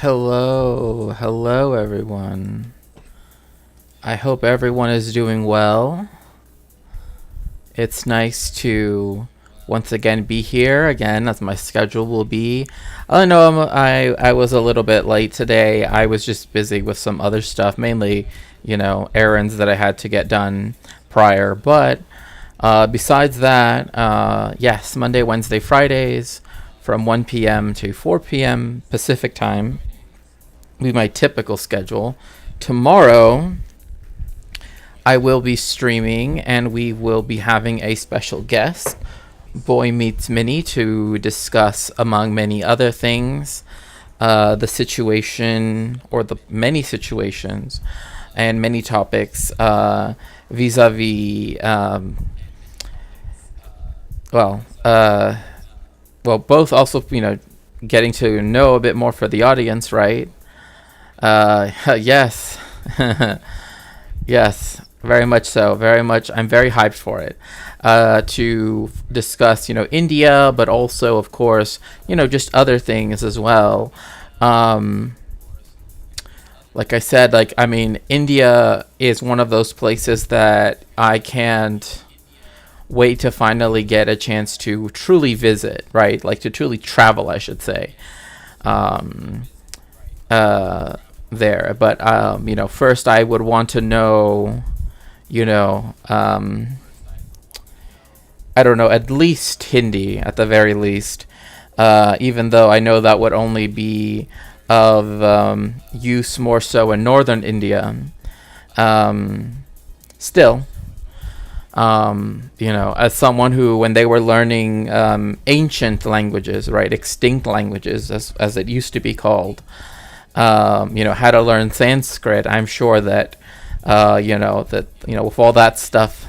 Hello everyone. I hope everyone is doing well. It's nice to once again be here again as my schedule will be. I know I was a little bit late today. I was just busy with some other stuff, mainly, errands that I had to get done prior. But besides that, yes, Monday, Wednesday, Fridays from 1 p.m. to 4 p.m. Pacific time be my typical schedule. Tomorrow, I will be streaming and we will be having a special guest, Boy Meets Minnie, to discuss, among many other things, the situation or the many situations and many topics vis-a-vis, both also, getting to know a bit more for the audience, right? Yes. Yes, very much so. Very much. I'm very hyped for it. To discuss, India, but also, of course, just other things as well. Like I said, India is one of those places that I can't wait to finally get a chance to truly visit, right? Like to truly travel, I should say. Um, there, but first I would want to know, you know, I don't know, at least Hindi at the very least. Even though I know that would only be of use more so in northern India. Still, as someone who, when they were learning ancient languages, right, extinct languages, as it used to be called, how to learn Sanskrit, I'm sure that, with all that stuff,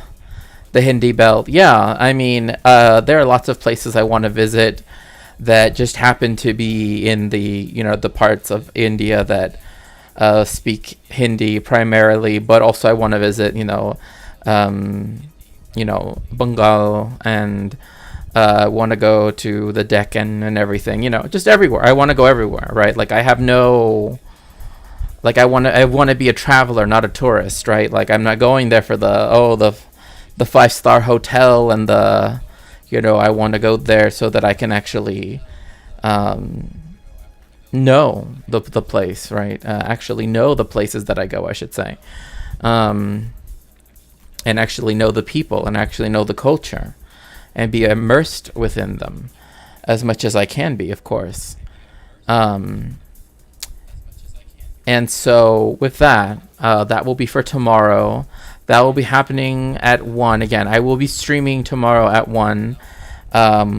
the Hindi belt, yeah, I mean, there are lots of places I want to visit that just happen to be in the parts of India that speak Hindi primarily, but also I want to visit, Bengal, and want to go to the Deccan and everything, just everywhere. I want to go everywhere, right? Like I want to be a traveler, not a tourist, right? Like I'm not going there for the 5-star hotel and I want to go there so that I can actually know the place, right? Actually know the places that I go, I should say. And actually know the people and actually know the culture and be immersed within them as much as I can be, of course. And so with that, that will be for tomorrow. That will be happening at 1. Again, I will be streaming tomorrow at 1.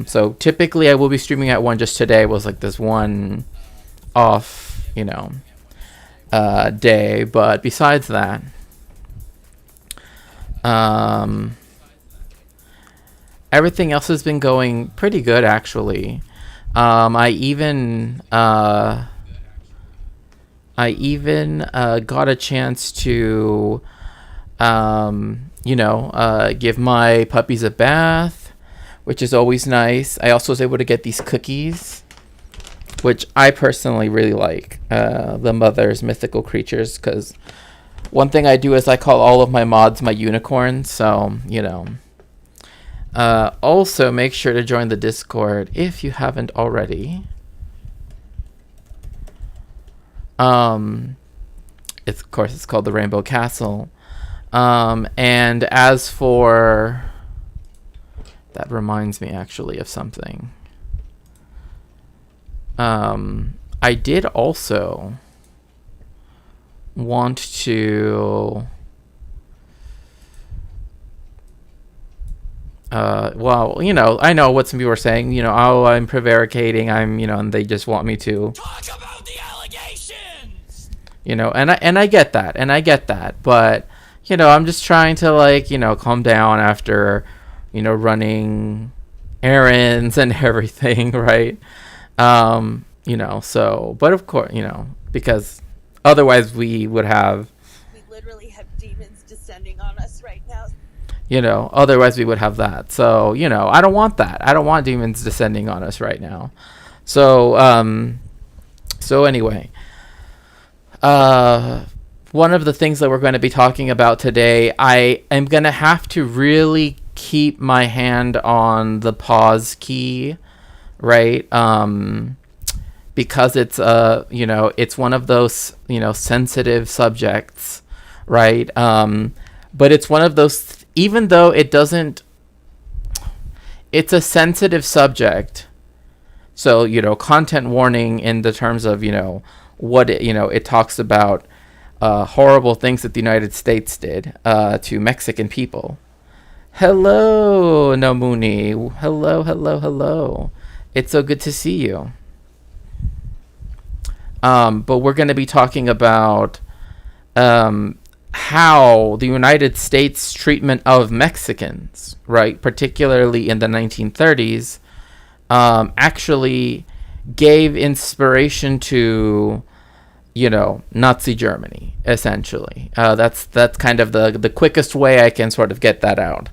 So typically I will be streaming at 1. Just today was like this one off, day. But besides that, everything else has been going pretty good, actually. I even got a chance to give my puppies a bath, which is always nice. I also was able to get these cookies, which I personally really like, the Mother's Mythical Creatures, because one thing I do is I call all of my mods my unicorns, so, also make sure to join the Discord if you haven't already. It's called the Rainbow Castle. And as for... That reminds me actually of something. I did also want to... I know what some people are saying, oh, I'm prevaricating, and they just want me to... Talk about the allegations! And I get that, but, I'm just trying to, calm down after, running errands and everything, right? But of course, because otherwise we literally have demons descending on us right now. Otherwise we would have that. So, I don't want that. I don't want demons descending on us right now. So, anyway, one of the things that we're going to be talking about today, I am going to have to really keep my hand on the pause key, right? Because it's it's one of those, sensitive subjects, right? But it's one of those, even though it's a sensitive subject. So, content warning in the terms of, what it talks about horrible things that the United States did to Mexican people. Hello, Nomuni. Hello. It's so good to see you. But we're going to be talking about how the United States treatment of Mexicans, right, particularly in the 1930s, actually gave inspiration to, Nazi Germany, essentially. That's kind of the quickest way I can sort of get that out.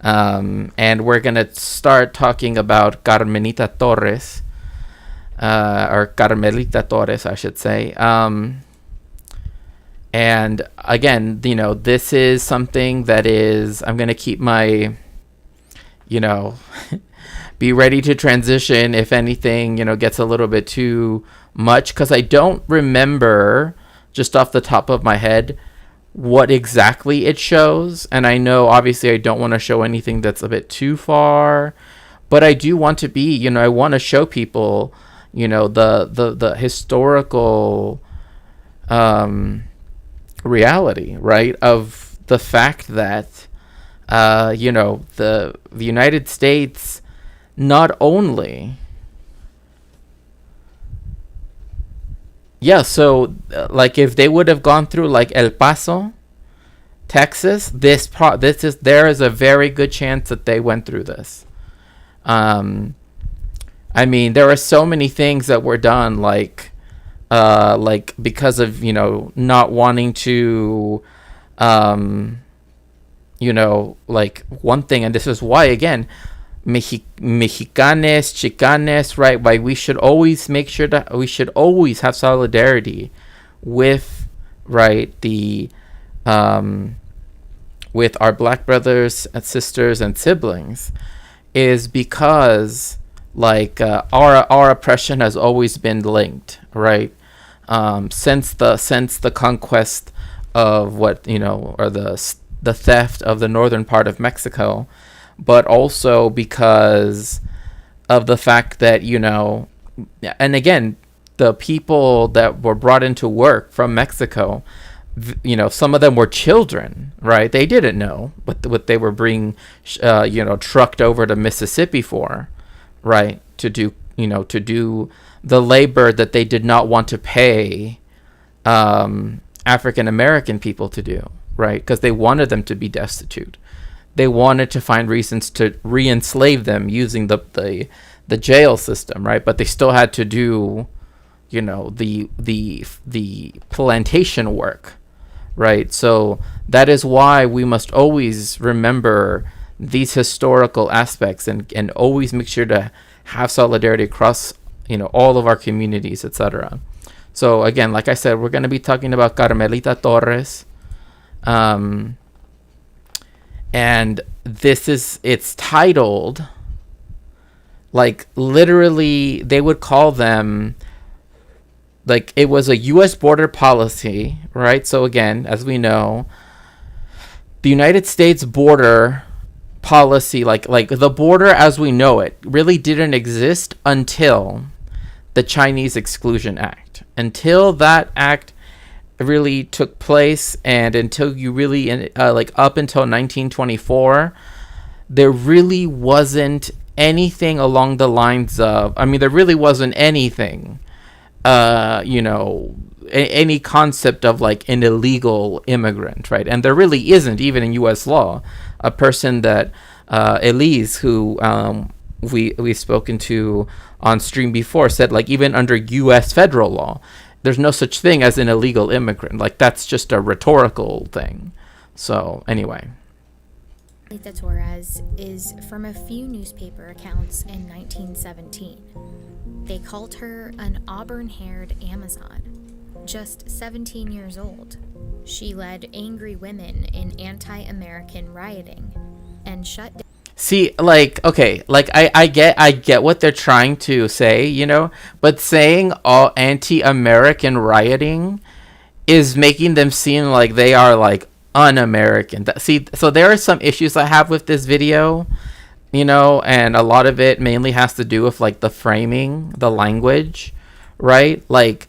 And we're going to start talking about Carmelita Torres, or Carmelita Torres, I should say. And again, this is something that is, I'm going to keep my you know, be ready to transition if anything, you know, gets a little bit too much, because I don't remember just off the top of my head what exactly it shows. And I know obviously I don't want to show anything that's a bit too far, but I do want to be, you know, I want to show people, you know, the historical reality, right, of the fact that you know, the United States not only so like if they would have gone through like El Paso, Texas, there is a very good chance that they went through this. I mean, there are so many things that were done, like because of, you know, not wanting to, you know, like one thing, and this is why, again, Mexicanes, Chicanes, right? Why we should always make sure that we should always have solidarity with, right, with our black brothers and sisters and siblings, is because like our oppression has always been linked, right? Since the conquest of what, you know, or the theft of the northern part of Mexico, but also because of the fact that, you know, and again, the people that were brought into work from Mexico, you know, some of them were children, right? They didn't know what they were being, you know, trucked over to Mississippi for, right? To do, you know, to do the labor that they did not want to pay African American people to do, right? Because they wanted them to be destitute. They wanted to find reasons to re-enslave them using the jail system, right? But they still had to do, you know, the plantation work, right? So that is why we must always remember these historical aspects and always make sure to have solidarity across, you know, all of our communities, etc. So again, like I said, we're going to be talking about Carmelita Torres. And it's titled, like, literally, they would call them, like, it was a U.S. border policy, right? So again, as we know, the United States border policy, like the border as we know it, really didn't exist until the Chinese Exclusion Act. Until that act really took place, and until you really like up until 1924, there really wasn't anything along the lines of, I mean, there really wasn't anything, you know, any concept of like an illegal immigrant, right? And there really isn't, even in U.S. law. A person that Elise, who we've spoken to on stream before, said, like, even under U.S. federal law, there's no such thing as an illegal immigrant. Like, that's just a rhetorical thing. So anyway, Carmelita Torres is from a few newspaper accounts in 1917. They called her an auburn-haired Amazon, just 17 years old. She led angry women in anti-American rioting and shut down. see, like, okay, like I get what they're trying to say, you know, but saying all anti-American rioting is making them seem like they are like un-American. See, so there are some issues I have with this video, you know, and a lot of it mainly has to do with like the framing, the language, right? Like,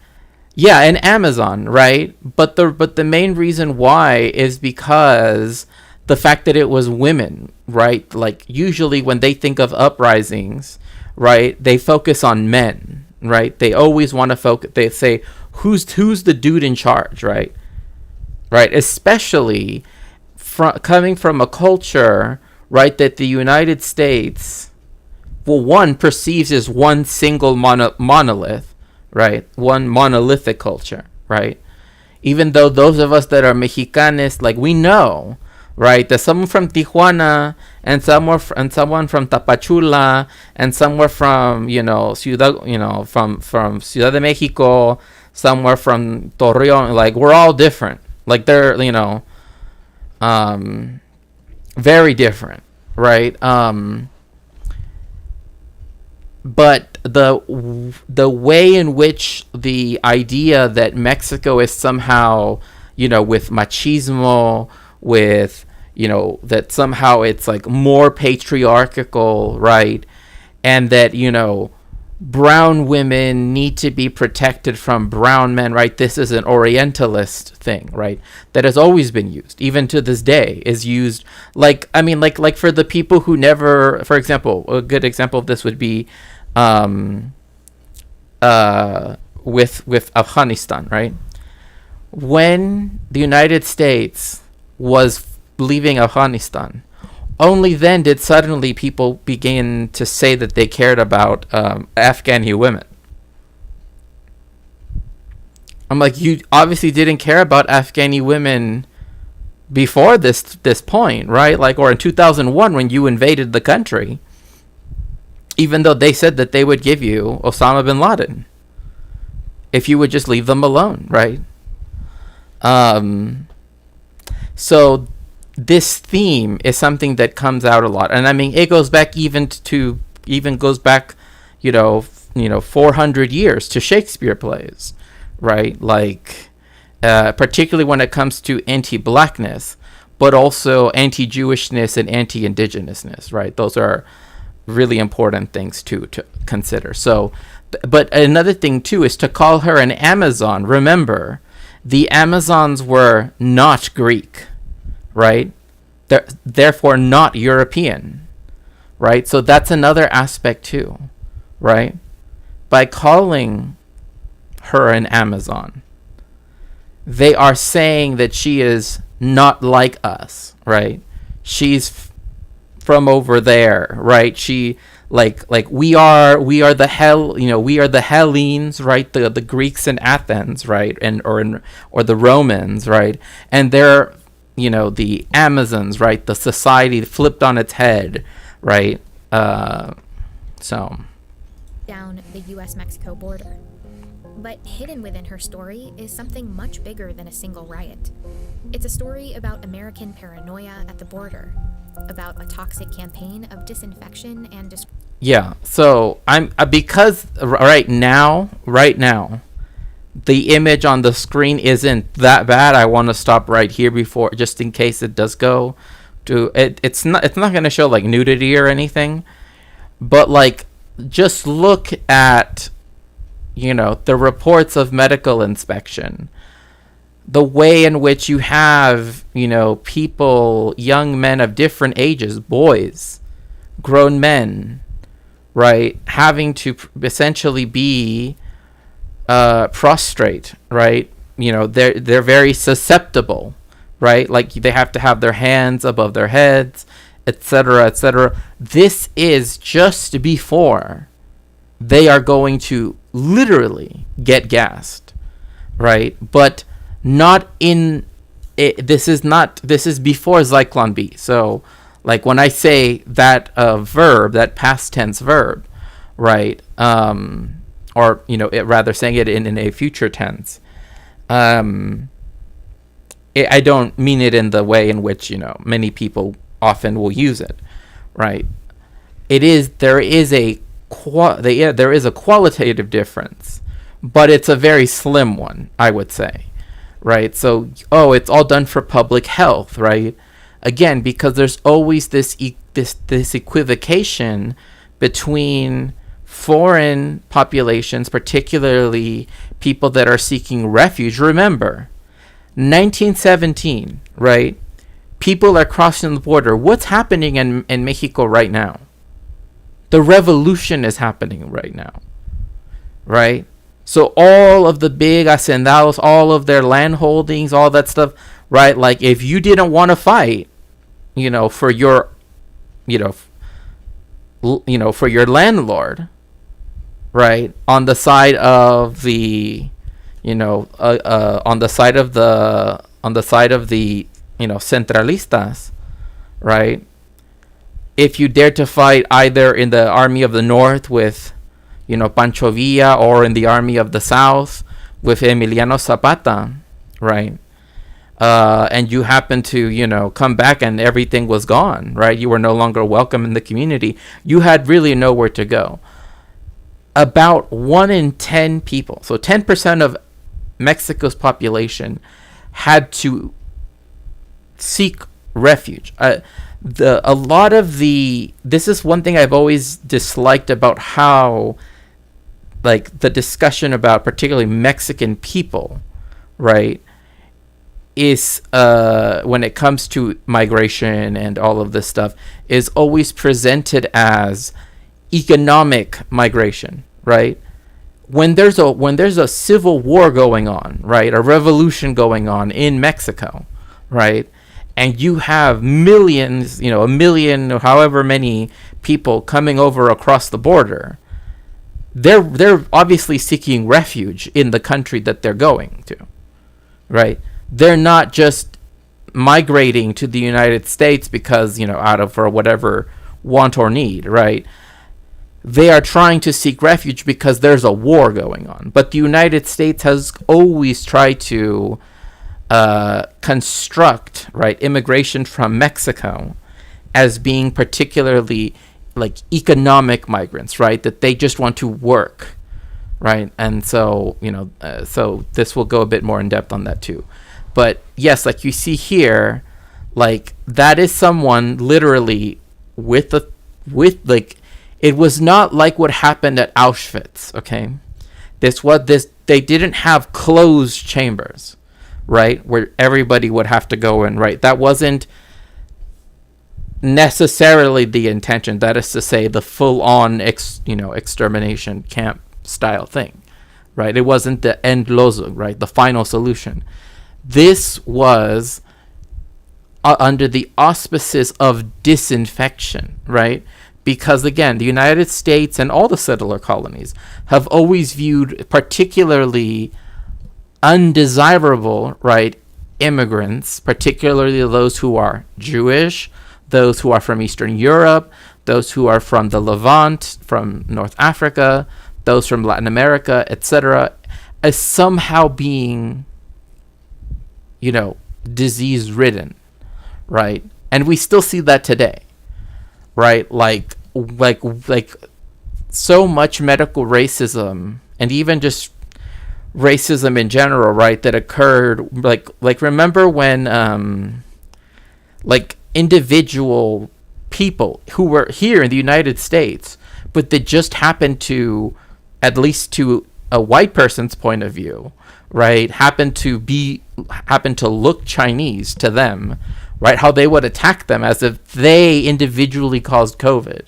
yeah, an Amazon, right? But the main reason why is because the fact that it was women, right? Like, usually when they think of uprisings, right, they focus on men, right? They always want to focus. They say, who's the dude in charge, right? Right, especially coming from a culture, right, that the United States, well, one perceives as one single monolith, right? One monolithic culture, right? Even though those of us that are Mexicanes, like, we know, right, that someone from Tijuana and someone from Tapachula and somewhere from, you know, Ciudad, you know, from Ciudad de Mexico, somewhere from Torreon, like, we're all different. Like, they're, you know, very different, right? but the way in which the idea that Mexico is somehow, with machismo, with, that somehow it's like more patriarchal, right? And that, brown women need to be protected from brown men, right? This is an Orientalist thing, right? That has always been used, even to this day, is used. Like for the people who never, for example, a good example of this would be, with Afghanistan, right? When the United States was leaving Afghanistan, only then did suddenly people begin to say that they cared about Afghani women. I'm like, you obviously didn't care about Afghani women before this point, right? Like, or in 2001 when you invaded the country, even though they said that they would give you Osama bin Laden if you would just leave them alone, right? So this theme is something that comes out a lot, and I mean it goes back even 400 years to Shakespeare plays, right? Like particularly when it comes to anti-blackness, but also anti-Jewishness and anti-indigenousness, right? Those are really important things to consider. So, but another thing too is to call her an Amazon. Remember, the Amazons were not Greek, right? They're therefore not European, right? So that's another aspect too, right? By calling her an Amazon, they are saying that she is not like us, right? She's from over there, right? She like we are the we are the Hellenes, right? The Greeks in Athens, right? Or the Romans, right? And they're the Amazons, right? The society flipped on its head, right? So down the US-Mexico border. But hidden within her story is something much bigger than a single riot. It's a story about American paranoia at the border, about a toxic campaign of disinfection and yeah. So I'm because right now, the image on the screen isn't that bad. I want to stop right here before, just in case it does go to it. It's not going to show like nudity or anything, but like just look at the reports of medical inspection, the way in which you have people, young men of different ages, boys, grown men, right, having to essentially be prostrate, right? They're very susceptible, right? Like they have to have their hands above their heads, etc., etc. This is just before they are going to literally get gassed, right? But not in it. This is before Zyklon B. So like when I say that verb, that past tense verb, right? Or rather saying it in a future tense, I don't mean it in the way in which many people often will use it, right? There is a qualitative difference, but it's a very slim one, I would say, right? So it's all done for public health, right? Again, because there's always this equivocation between foreign populations, particularly people that are seeking refuge. Remember, 1917, right? People are crossing the border. What's happening in Mexico right now? The revolution is happening right now, right? So all of the big hacendados, all of their land holdings, all that stuff, right? Like if you didn't want to fight, for your, for your landlord, right? On the side of the, on the side of the, centralistas, right? If you dare to fight either in the army of the north with, Pancho Villa, or in the army of the south with Emiliano Zapata, right? And you happen to, come back and everything was gone, right? You were no longer welcome in the community. You had really nowhere to go. about 1 in 10 people, so 10% of Mexico's population, had to seek refuge. This is one thing I've always disliked about how, like, the discussion about particularly Mexican people, right, is when it comes to migration and all of this stuff, is always presented as economic migration, right? When there's a civil war going on, right, a revolution going on in Mexico, right, and you have millions, a million or however many people coming over across the border, they're obviously seeking refuge in the country that they're going to, right? They're not just migrating to the United States because, out of for whatever want or need, right? They are trying to seek refuge because there's a war going on. But the United States has always tried to construct, right, immigration from Mexico as being particularly like economic migrants, right? That they just want to work, right? And so, so this will go a bit more in depth on that too. But yes, like you see here, like that is someone literally with it was not like what happened at Auschwitz, okay? They didn't have closed chambers, right? Where everybody would have to go in, right? That wasn't necessarily the intention. That is to say, the full-on, extermination camp style thing, right? It wasn't the Endlösung, right? The final solution. This was under the auspices of disinfection, right? Because, again, the United States and all the settler colonies have always viewed particularly undesirable, right, immigrants, particularly those who are Jewish, those who are from Eastern Europe, those who are from the Levant, from North Africa, those from Latin America, etc., as somehow being, disease-ridden, right? And we still see that today. Right, like so much medical racism and even just racism in general, right, that occurred, like remember when like individual people who were here in the United States, but that just happened to, at least to a white person's point of view, right, happened to look Chinese to them, right? How they would attack them as if they individually caused COVID,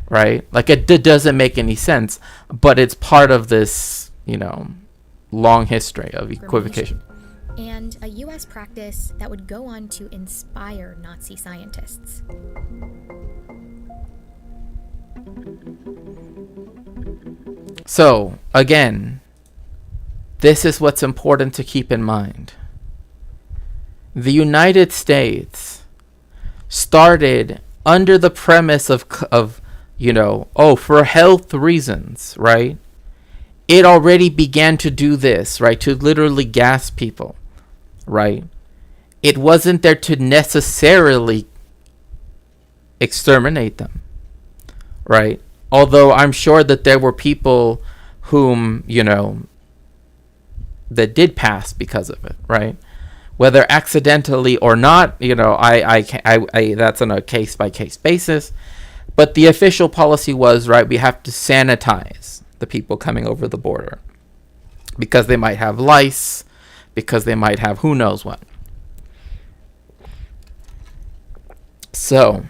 right? Like it doesn't make any sense, but it's part of this, long history of equivocation. And a U.S. practice that would go on to inspire Nazi scientists. So, again, this is what's important to keep in mind. The United States started under the premise of for health reasons, right? It already began to do this, right? To literally gas people, right? It wasn't there to necessarily exterminate them, right? Although I'm sure that there were people whom, that did pass because of it, right? Whether accidentally or not, I that's on a case-by-case basis. But the official policy was, right, we have to sanitize the people coming over the border because they might have lice, because they might have who knows what. So,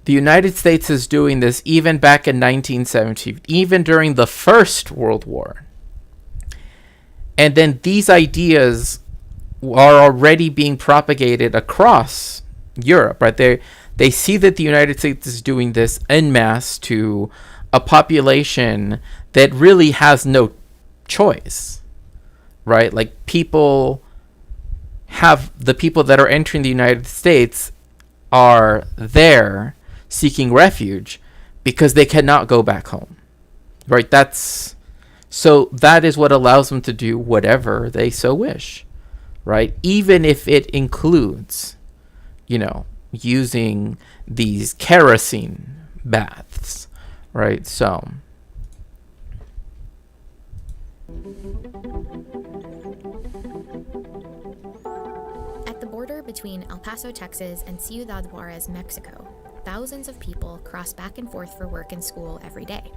the United States is doing this even back in 1970, even during the First World War. And then these ideas are already being propagated across Europe, right? They see that the United States is doing this en masse to a population that really has no choice, right? Like the people that are entering the United States are there seeking refuge because they cannot go back home, right? So that is what allows them to do whatever they so wish, right? Even if it includes, using these kerosene baths, right? So At the border between El Paso, Texas and Ciudad Juarez, Mexico, thousands of people cross back and forth for work and school every day.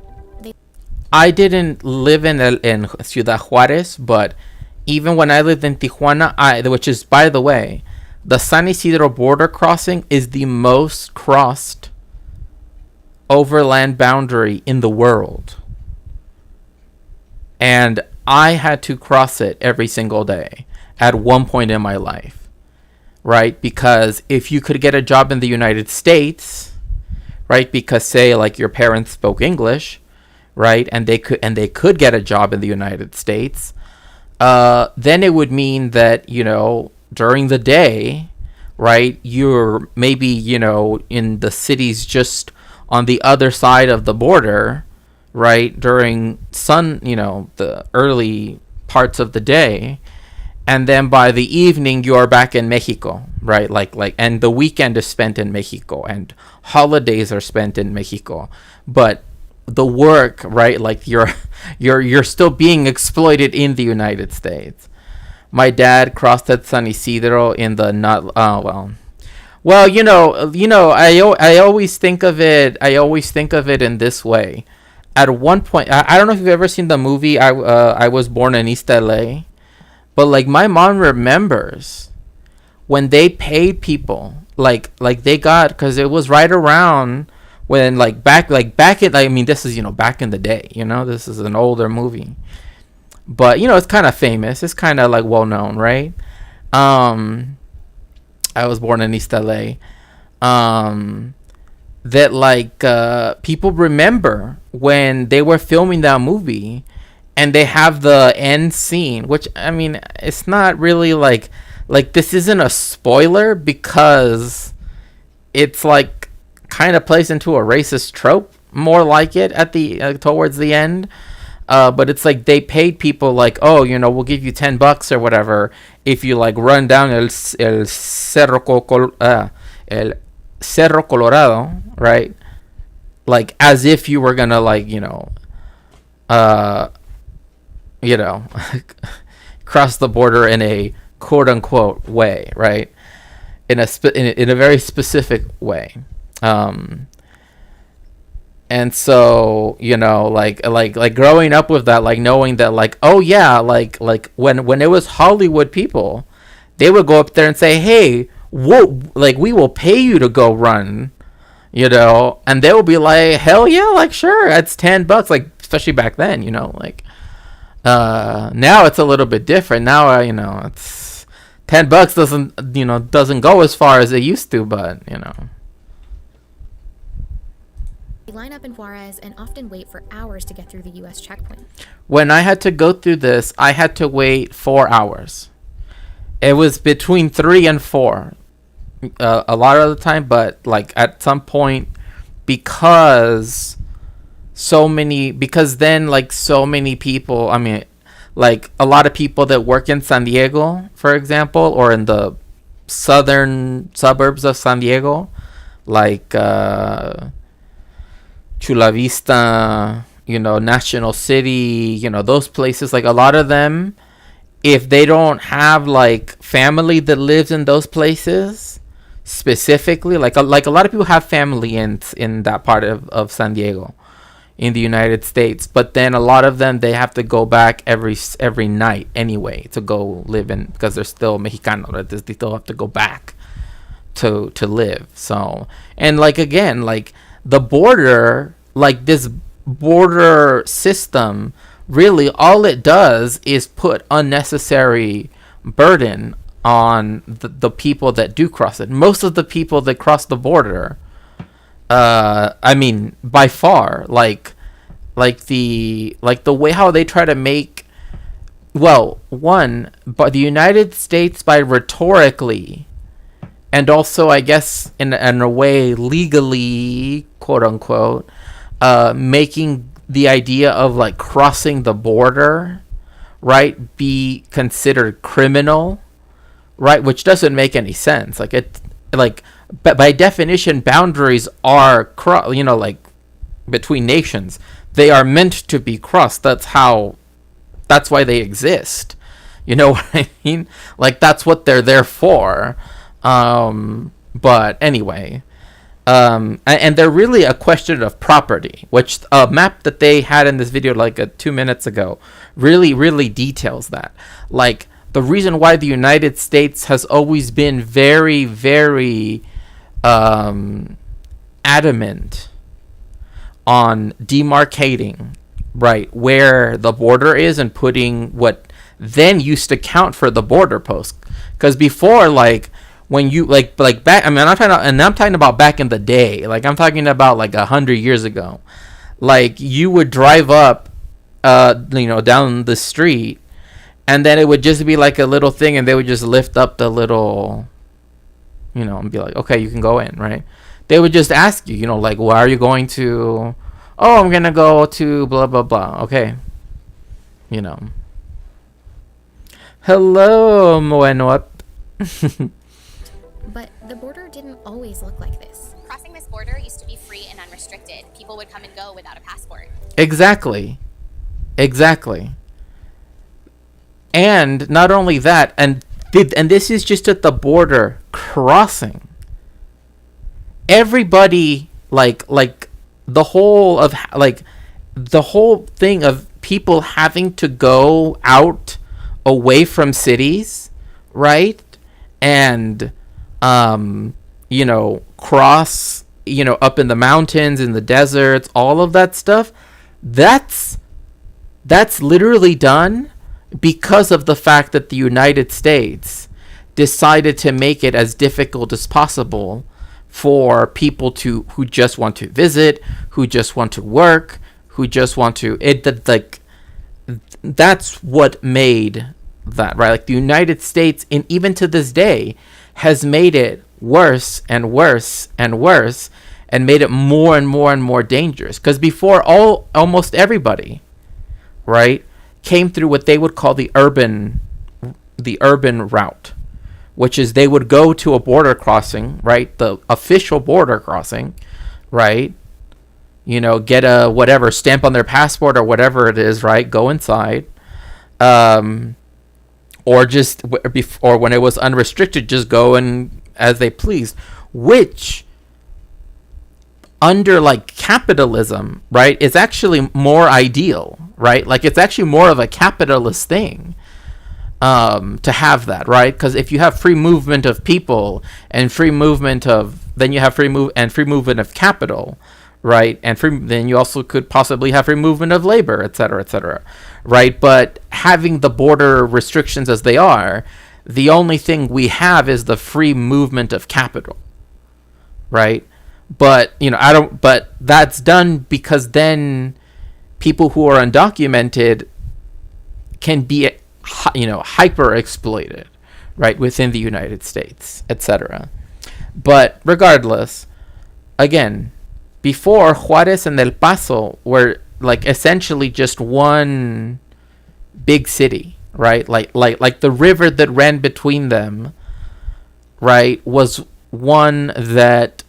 I didn't live in Ciudad Juarez, but even when I lived in Tijuana, which is, by the way, the San Isidro border crossing is the most crossed overland boundary in the world. And I had to cross it every single day at one point in my life, right? Because if you could get a job in the United States, right? Because say like your parents spoke English, right? And they could get a job in the United States, then it would mean that, during the day, right, you're maybe, in the cities just on the other side of the border, right, during the early parts of the day, and then by the evening you're back in Mexico, right? Like and the weekend is spent in Mexico and holidays are spent in Mexico, but the work, right, like you're still being exploited in the United States. My dad crossed at San Isidro in the I always think of it in this way. At one point, I don't know if you've ever seen the movie I Was Born in East LA, but like my mom remembers when they paid people like they got, because it was right around when back in, I mean, this is back in the day, this is an older movie, but it's kind of famous, it's kind of like well known, right? I Was Born in East LA. That people remember when they were filming that movie and they have the end scene, which, I mean, it's not really like this isn't a spoiler because it's kind of plays into a racist trope, more like it at the towards the end, but it's they paid people we'll give you $10 or whatever if you run down el Cerro Colorado, right, as if you were gonna cross the border in a quote unquote way, right, in a very specific way. And so growing up with that, knowing that oh yeah, when it was Hollywood people, they would go up there and say, hey, we will pay you to go run, and they will be like, hell yeah, sure, it's $10, especially back then, now it's a little bit different. Now it's $10 doesn't go as far as it used to, but They line up in Juarez and often wait for hours to get through the U.S. checkpoint. When I had to go through this, I had to wait 4 hours. It was between 3 and 4 a lot of the time, but at some point, because so many people, I mean, a lot of people that work in San Diego, for example, or in the southern suburbs of San Diego, Chula Vista, National City, those places, a lot of them, if they don't have family that lives in those places specifically, a lot of people have family in that part of San Diego in the United States, but then a lot of them, they have to go back every night anyway to go live in, because they're still Mexicano, right? They still have to go back to live. So, and again, the border, this border system, really all it does is put unnecessary burden on the people that do cross it. Most of the people that cross the border, I mean, by far, the way how they try to make, but the United States, by rhetorically, and also I guess in a way legally, quote unquote, making the idea of crossing the border, right, be considered criminal, right, which doesn't make any sense. But by definition, boundaries are between nations. They are meant to be crossed. That's why they exist. You know what I mean? Like, that's what they're there for. But anyway, and they're really a question of property, which a map that they had in this video like 2 minutes ago really details that. Like, the reason why the United States has always been very, very adamant on demarcating, right, where the border is and putting what then used to count for the border post. Because before, like, when you like back, I mean, I'm talking about back in the day. Like, I'm talking about like 100 years ago. Like, you would drive up, down the street, and then it would just be like a little thing, and they would just lift up the little, and be like, okay, you can go in, right? They would just ask you, like, where are you going to? Oh, I'm gonna go to blah blah blah. Okay, Hello, Moenot. But the border didn't always look like this. Crossing this border used to be free and unrestricted. People would come and go without a passport. Exactly. And not only that, and this is just at the border crossing. Everybody, like the whole thing of people having to go out away from cities, right? And cross, up in the mountains, in the deserts, all of that stuff. That's literally done because of the fact that the United States decided to make it as difficult as possible for people who just want to visit, who just want to work, who just want to that's what made that, right? Like, the United States, and even to this day, has made it worse and worse and worse, and made it more and more and more dangerous. Because before, almost everybody, right, came through what they would call the urban route, which is they would go to a border crossing, right, the official border crossing, right, get a whatever stamp on their passport or whatever it is, right, go inside, or when it was unrestricted, just go and as they pleased, which under like capitalism, right, is actually more ideal, right? Like, it's actually more of a capitalist thing to have that, right? Because if you have free movement of people and free movement of, then you have free movement of capital, right? And then you also could possibly have free movement of labor, et cetera, right? But having the border restrictions as they are, the only thing we have is the free movement of capital, right? But but that's done because then people who are undocumented can be hyper exploited, right, within the United States, etc. But regardless, again, before, Juarez and El Paso were like essentially just one big city, right? Like the river that ran between them, right, was one that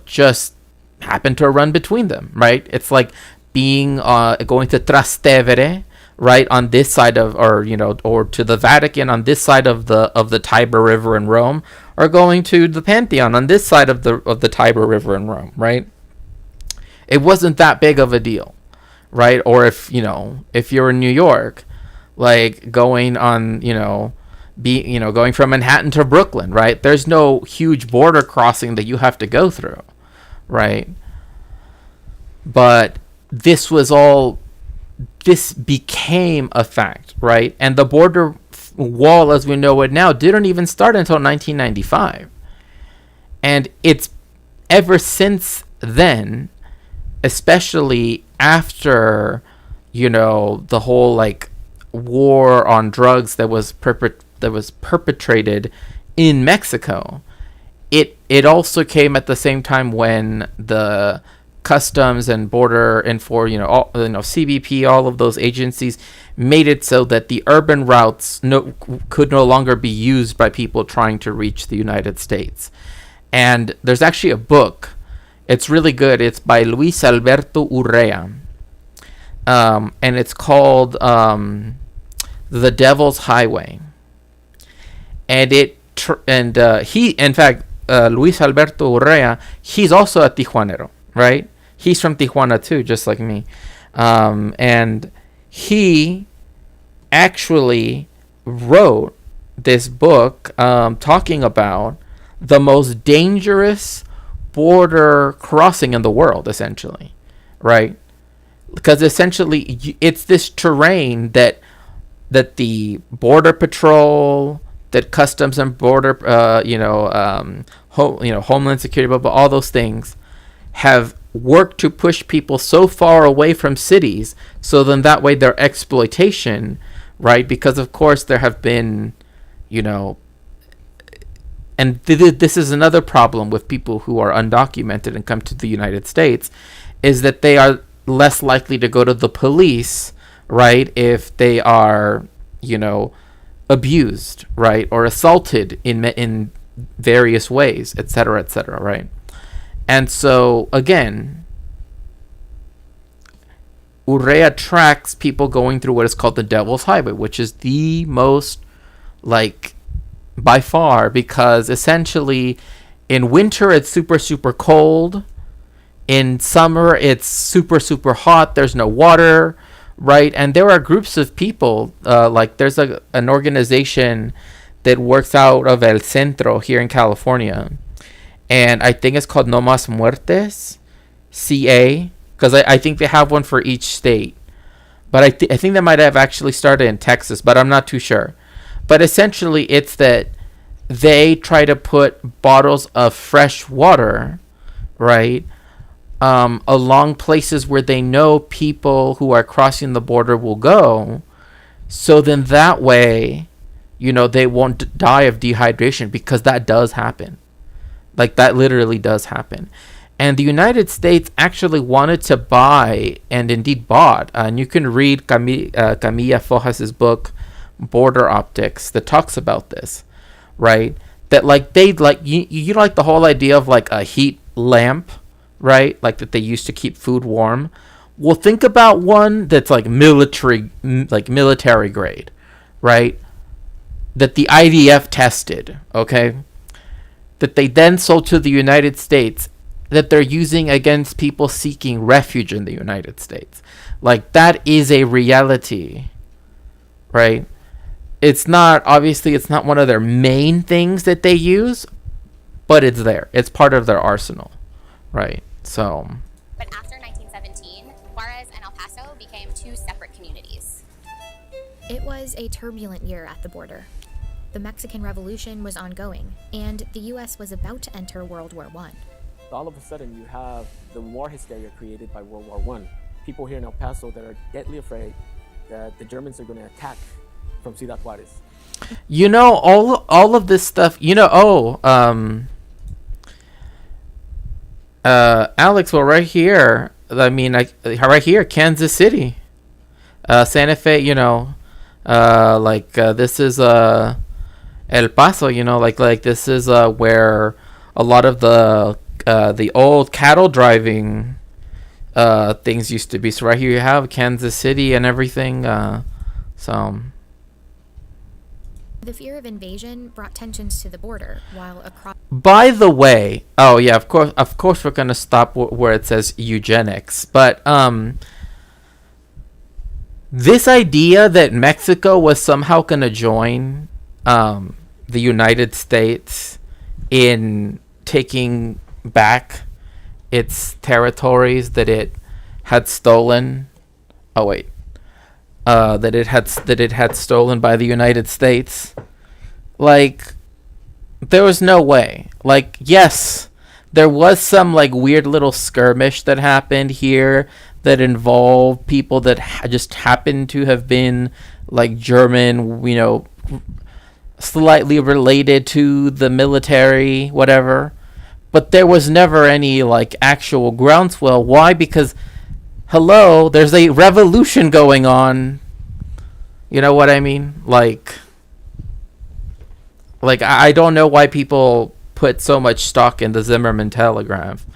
just happened to run between them, right? It's like being going to Trastevere, right, on this side of, or to the Vatican on this side of the Tiber River in Rome, or going to the Pantheon on this side of the Tiber River in Rome, right? It wasn't that big of a deal, right? Or if you're in New York, like going on, going from Manhattan to Brooklyn, right? There's no huge border crossing that you have to go through, right? But this became a fact, right? And the border wall, as we know it now, didn't even start until 1995. And it's ever since then, especially after, the whole like war on drugs that was perpetrated in Mexico. It also came at the same time when the Customs and Border and CBP, all of those agencies made it so that the urban routes could no longer be used by people trying to reach the United States. And there's actually a book. It's really good. It's by Luis Alberto Urrea. And it's called The Devil's Highway. And he, in fact, Luis Alberto Urrea, he's also a Tijuanero, right? He's from Tijuana too, just like me. And he actually wrote this book talking about the most dangerous border crossing in the world, essentially, right? Because essentially it's this terrain that the border patrol, that customs and border, Homeland Security, but all those things have worked to push people so far away from cities, so then that way their exploitation, right? Because of course there have been, and this is another problem with people who are undocumented and come to the United States, is that they are less likely to go to the police, right, if they are, abused, right, or assaulted in various ways, etc., right? And so again, Urrea tracks people going through what is called the Devil's Highway, which is the most, by far, because essentially in winter it's super, super cold. In summer it's super, super hot. There's no water, right? And there are groups of people, there's an organization that works out of El Centro here in California. And I think it's called No Mas Muertes, CA, because I think they have one for each state. But I think they might have actually started in Texas, but I'm not too sure. But essentially it's that they try to put bottles of fresh water, right, along places where they know people who are crossing the border will go. So then that way, they won't die of dehydration, because that does happen. That literally does happen. And the United States actually wanted to buy, and indeed bought, and you can read Camilla Fojas' book, Border Optics, that talks about this, right? That you like the whole idea of a heat lamp, right? That they used to keep food warm. Well, think about one that's military grade, right? That the IDF tested, okay? That they then sold to the United States, that they're using against people seeking refuge in the United States. That is a reality, right? It's not one of their main things that they use, but it's there. It's part of their arsenal, right? So. But after 1917, Juarez and El Paso became two separate communities. It was a turbulent year at the border. The Mexican Revolution was ongoing, and the U.S. was about to enter World War I. All of a sudden, you have the war hysteria created by World War I. People here in El Paso that are deadly afraid that the Germans are going to attack from Ciudad Juarez. All of this stuff, Alex, well, right here, right here, Kansas City, Santa Fe, this is El Paso, this is where a lot of the old cattle driving things used to be. So right here you have Kansas City and everything. The fear of invasion brought tensions to the border, while across. By the way, oh yeah, of course we're gonna stop where it says eugenics, but this idea that Mexico was somehow gonna join the United States in taking back its territories that it had stolen. Oh wait. That it had stolen by the United States. There was no way. Yes, there was some weird little skirmish that happened here that involved people that just happened to have been German, slightly related to the military, whatever. But there was never any actual groundswell. Why? Because hello, there's a revolution going on. You know what I mean? I don't know why people put so much stock in the Zimmerman telegraph.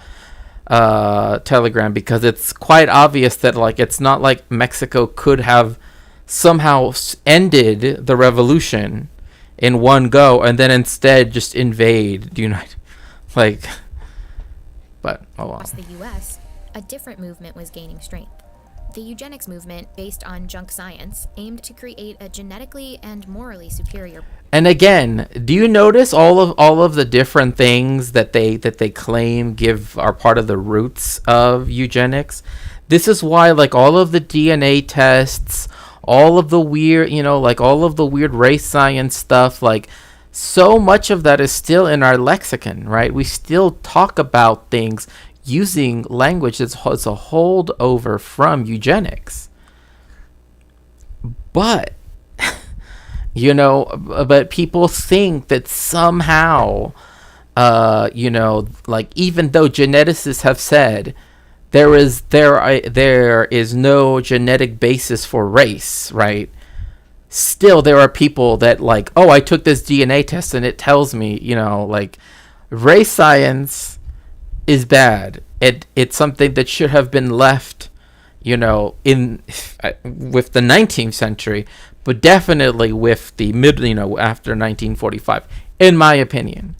telegram, because it's quite obvious that like it's not like Mexico could have somehow ended the revolution in one go and then instead just invade the United, like, but oh well. Across the US, a different movement was gaining strength. The eugenics movement, based on junk science, aimed to create a genetically and morally superior. And again, do you notice all of the different things that they claim are part of the roots of eugenics? This is why like all of the DNA tests, all of the weird, like all of the weird race science stuff, like so much of that is still in our lexicon, right? We still talk about things using language that's a holdover from eugenics. But but people think that somehow, like even though geneticists have said there is no genetic basis for race, right? Still, there are people that like, oh, I took this DNA test and it tells me, like race science is bad. It's something that should have been left, with the 19th century. But definitely with the after 1945, in my opinion.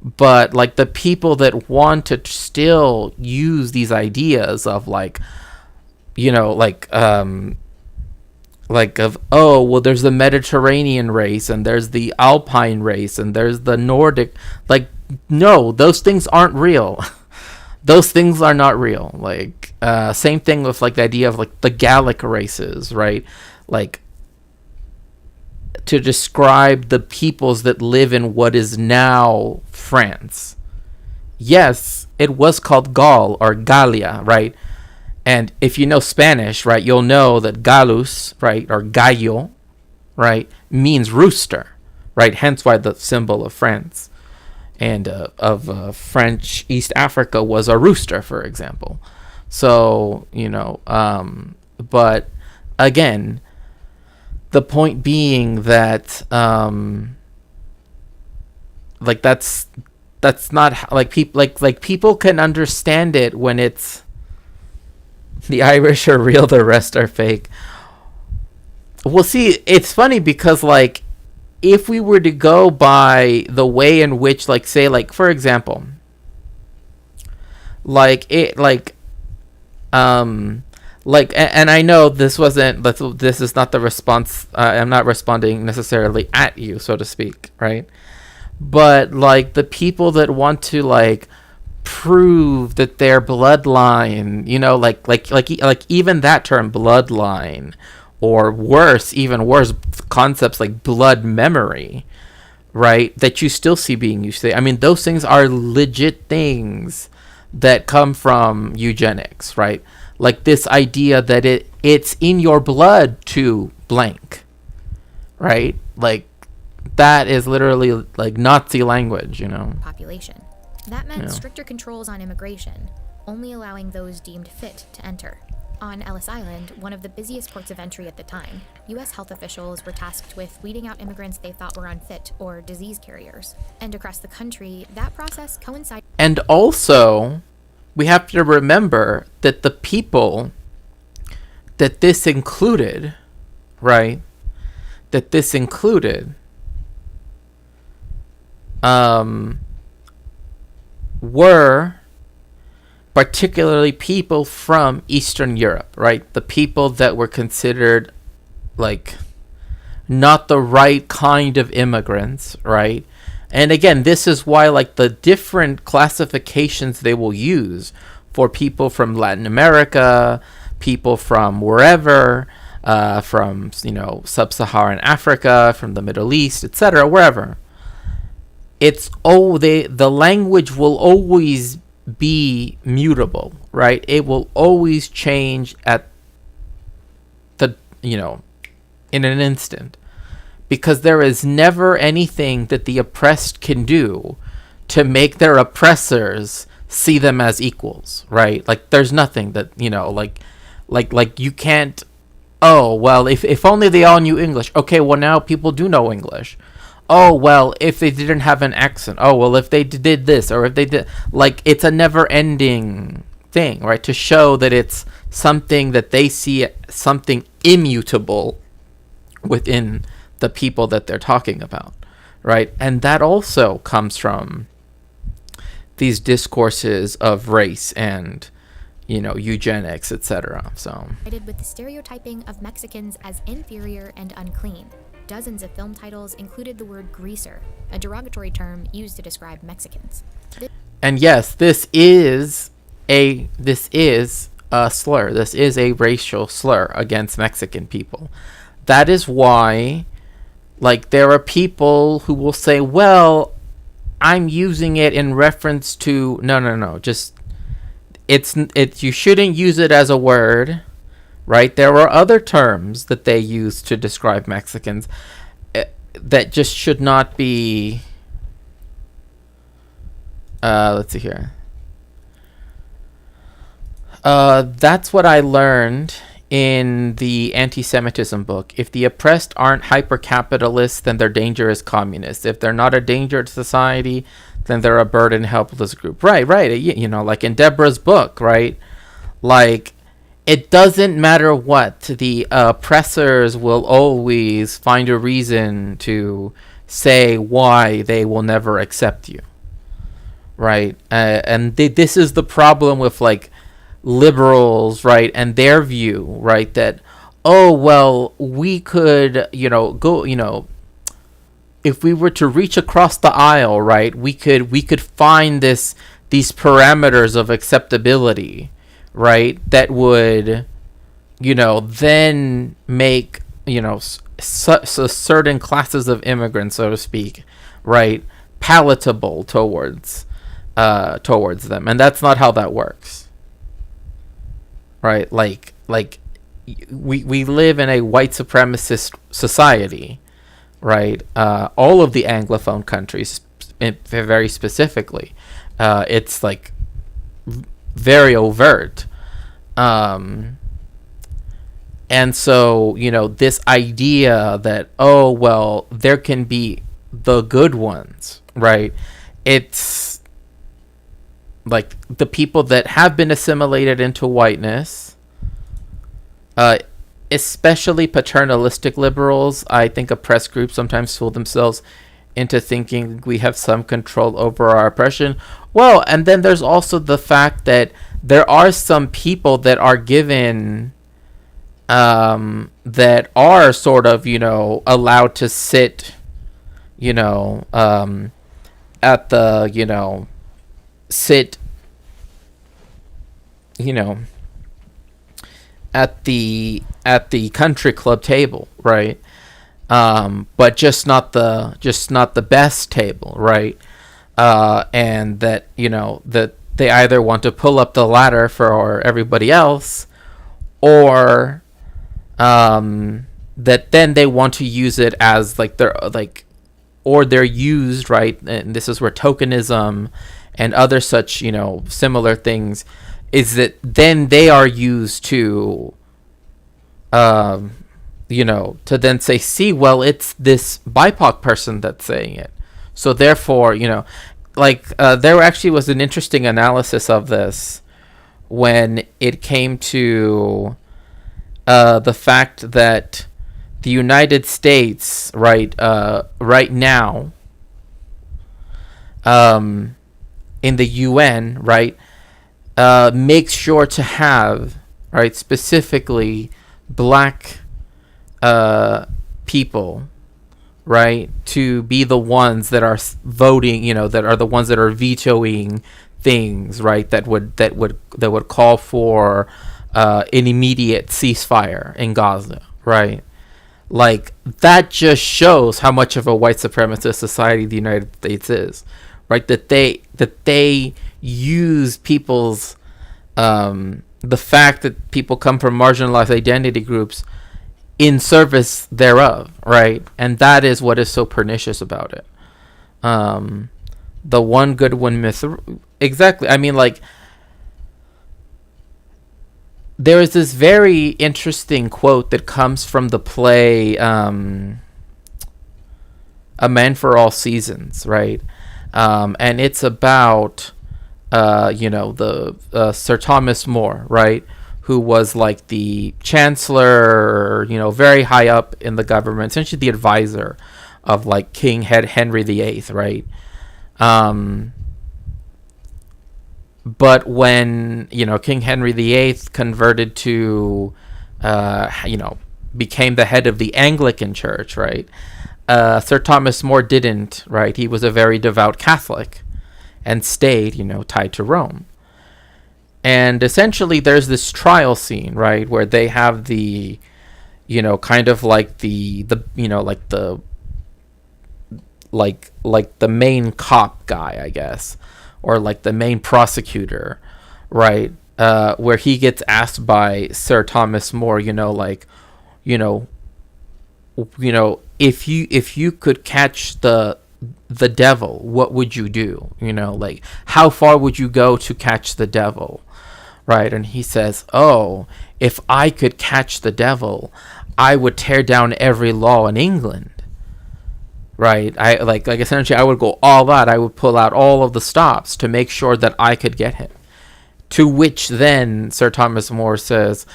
But like the people that want to still use these ideas of like, there's the Mediterranean race and there's the Alpine race and there's the Nordic, like, no, those things aren't real. Those things are not real. Like, same thing with like the idea of like the Gallic races, right? Like, to describe the peoples that live in what is now France. Yes, it was called Gaul or Gallia, right? And if you know Spanish, right, you'll know that Gallus, right, or Gallo, right, means rooster, right? Hence why the symbol of France and of French East Africa was a rooster, for example. So, but again, the point being that like that's not like people like people can understand it when it's the Irish are real, the rest are fake. Well, see, it's funny because like if we were to go by the way in which, like, say, like, for example, like it and I know this is not the response. I'm not responding necessarily at you, so to speak, right? But like the people that want to like prove that their bloodline, like even that term bloodline, or even worse concepts like blood memory, right? That you still see being used today. I mean, those things are legit things that come from eugenics, right? Like this idea that it's in your blood to blank, right? Like that is literally like Nazi language, Population. That meant stricter controls on immigration, only allowing those deemed fit to enter. On Ellis Island, one of the busiest ports of entry at the time, U.S. health officials were tasked with weeding out immigrants they thought were unfit or disease carriers. And across the country, that process coincided. And also, we have to remember that the people that this included, right? That this included, were particularly people from Eastern Europe, right? The people that were considered like not the right kind of immigrants, right? And again, this is why like the different classifications they will use for people from Latin America, people from wherever, from sub-Saharan Africa, from the Middle East, etc., wherever. The language will always be mutable, right? It will always change at the in an instant, because there is never anything that the oppressed can do to make their oppressors see them as equals, right? Like there's nothing that like you can't, oh well, if only they all knew English. Okay, well now people do know English. Oh, well, if they didn't have an accent. Oh, well, if they did this, or if they did, like, it's a never ending thing, right? To show that it's something that they see something immutable within the people that they're talking about, right? And that also comes from these discourses of race and, you know, eugenics, etc. So with the stereotyping of Mexicans as inferior and unclean. Dozens of film titles included the word greaser, a derogatory term used to describe Mexicans. And yes, this is a slur. This is a racial slur against Mexican people. That is why, like, there are people who will say, well, I'm using it in reference to no, just it's you shouldn't use it as a word, right? There are other terms that they use to describe Mexicans that just should not be let's see here. That's what I learned in the anti-Semitism book. If the oppressed aren't hyper-capitalists, then they're dangerous communists. If they're not a danger to society, then they're a burden, helpless group. Right. You know, like in Deborah's book, right? Like, it doesn't matter what. The oppressors will always find a reason to say why they will never accept you. Right? And this is the problem with, like, liberals, right, and their view, right, that, oh, well, we could, you know, go, you know, if we were to reach across the aisle, right, we could find these parameters of acceptability, right, that would, you know, then make, you know, certain classes of immigrants, so to speak, right, palatable towards them. And that's not how that works. Right, like we live in a white supremacist society, right? All of the Anglophone countries, very specifically, it's like very overt, and so, you know, this idea that, oh, well, there can be the good ones, right? It's like the people that have been assimilated into whiteness, especially paternalistic liberals. I think oppressed groups sometimes fool themselves into thinking we have some control over our oppression. Well, and then there's also the fact that there are some people that are given, that are sort of, you know, allowed to sit, you know, at the, you know, sit, you know, at the country club table, right? But just not the best table, right? And that, you know, that they either want to pull up the ladder for everybody else, or that then they want to use it as like they're used, right? And this is where tokenism and other such, you know, similar things, is that then they are used to, you know, to then say, see, well, it's this BIPOC person that's saying it. So therefore, you know, like there actually was an interesting analysis of this when it came to the fact that the United States, right, right now, in the UN, right, makes sure to have, right, specifically black people, right, to be the ones that are voting, you know, that are the ones that are vetoing things, right, that would call for an immediate ceasefire in Gaza, right? Like, that just shows how much of a white supremacist society the United States is, right? That they use people's the fact that people come from marginalized identity groups in service thereof, right? And that is what is so pernicious about it. The one good one myth, exactly. I mean, like, there is this very interesting quote that comes from the play A Man for All Seasons, right? And it's about Sir Thomas More, right, who was like the chancellor, very high up in the government, essentially the advisor of like King Henry VIII, right? But when King Henry VIII converted to, became the head of the Anglican Church, right? Sir Thomas More didn't, right? He was a very devout Catholic and stayed, tied to Rome. And essentially there's this trial scene, right, where they have the, kind of like the main cop guy, I guess, or like the main prosecutor, right, where he gets asked by Sir Thomas More, if you could catch the devil, what would you do? Like, how far would you go to catch the devil? Right? And he says, oh, if I could catch the devil, I would tear down every law in England. Right? I essentially I would go all out. I would pull out all of the stops to make sure that I could get him. To which then Sir Thomas More says,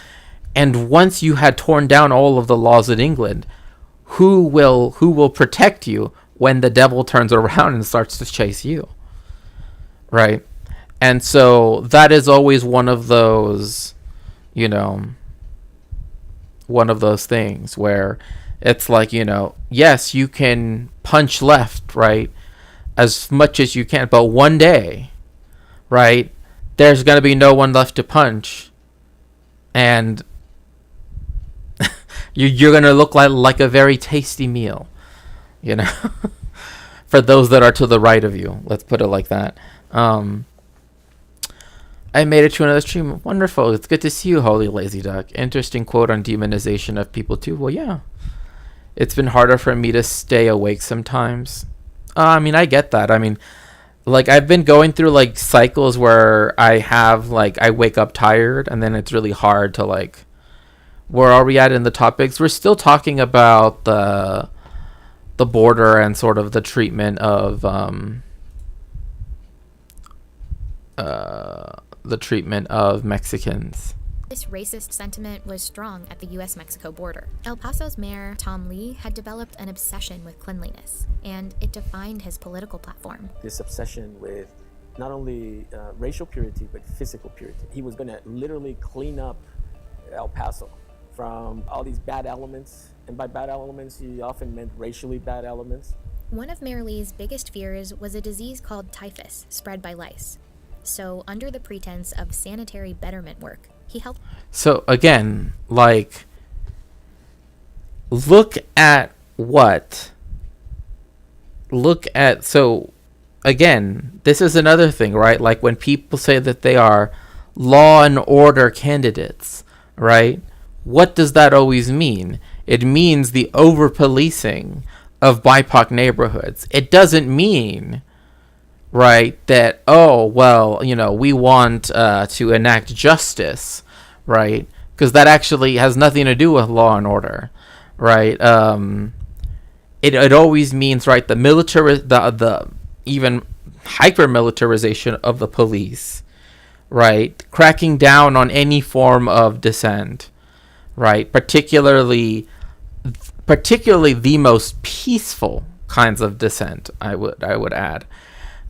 and once you had torn down all of the laws in England, who will protect you when the devil turns around and starts to chase you? Right? And so that is always one of those, one of those things where it's like, yes, you can punch left, right, as much as you can, but one day, right, there's going to be no one left to punch, and you're going to look like a very tasty meal, for those that are to the right of you. Let's put it like that. I made it to another stream. Wonderful. It's good to see you, Holy Lazy Duck. Interesting quote on demonization of people too. Well, yeah. It's been harder for me to stay awake sometimes. I get that. I've been going through like cycles where I wake up tired, and then it's really hard to like, where are we at in the topics? We're still talking about the border and sort of the treatment of Mexicans. This racist sentiment was strong at the US-Mexico border. El Paso's mayor, Tom Lee, had developed an obsession with cleanliness, and it defined his political platform. This obsession with not only racial purity, but physical purity. He was going to literally clean up El Paso from all these bad elements. And by bad elements, he often meant racially bad elements. One of Mayor Lee's biggest fears was a disease called typhus, spread by lice. So, under the pretense of sanitary betterment work, he helped. So, again, like, look at what? So, again, this is another thing, right? Like, when people say that they are law and order candidates, right? What does that always mean? It means the over-policing of BIPOC neighborhoods. It doesn't mean, right, that, we want to enact justice, right? Because that actually has nothing to do with law and order, right? It always means, right, the even hyper-militarization of the police, right? Cracking down on any form of dissent, right? Particularly the most peaceful kinds of dissent, I would add.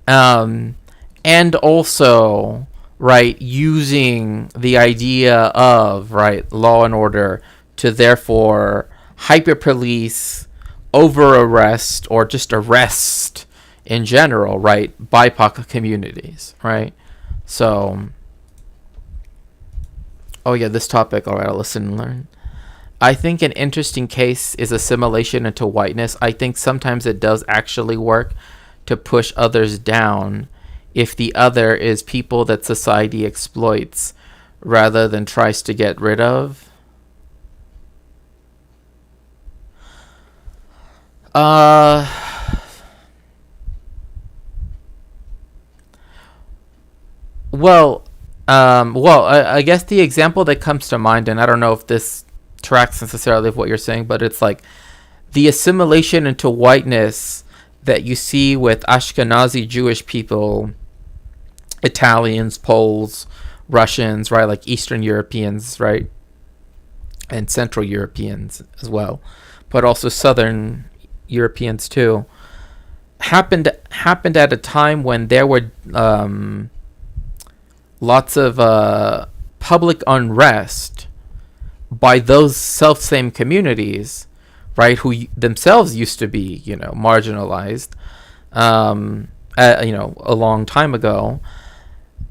And also, right, using the idea of, right, law and order to therefore hyper police, over arrest, or just arrest in general, right, BIPOC communities, right? So, oh yeah, this topic, all right, I'll listen and learn. I think an interesting case is assimilation into whiteness. I think sometimes it does actually work to push others down if the other is people that society exploits rather than tries to get rid of. I guess the example that comes to mind, and I don't know if this tracks necessarily of what you're saying, but it's like the assimilation into whiteness that you see with Ashkenazi Jewish people Italians, Poles, Russians, right, like Eastern Europeans, right, and Central Europeans as well, but also Southern Europeans too, happened at a time when there were lots of public unrest by those self-same communities, right, who themselves used to be, marginalized, a long time ago,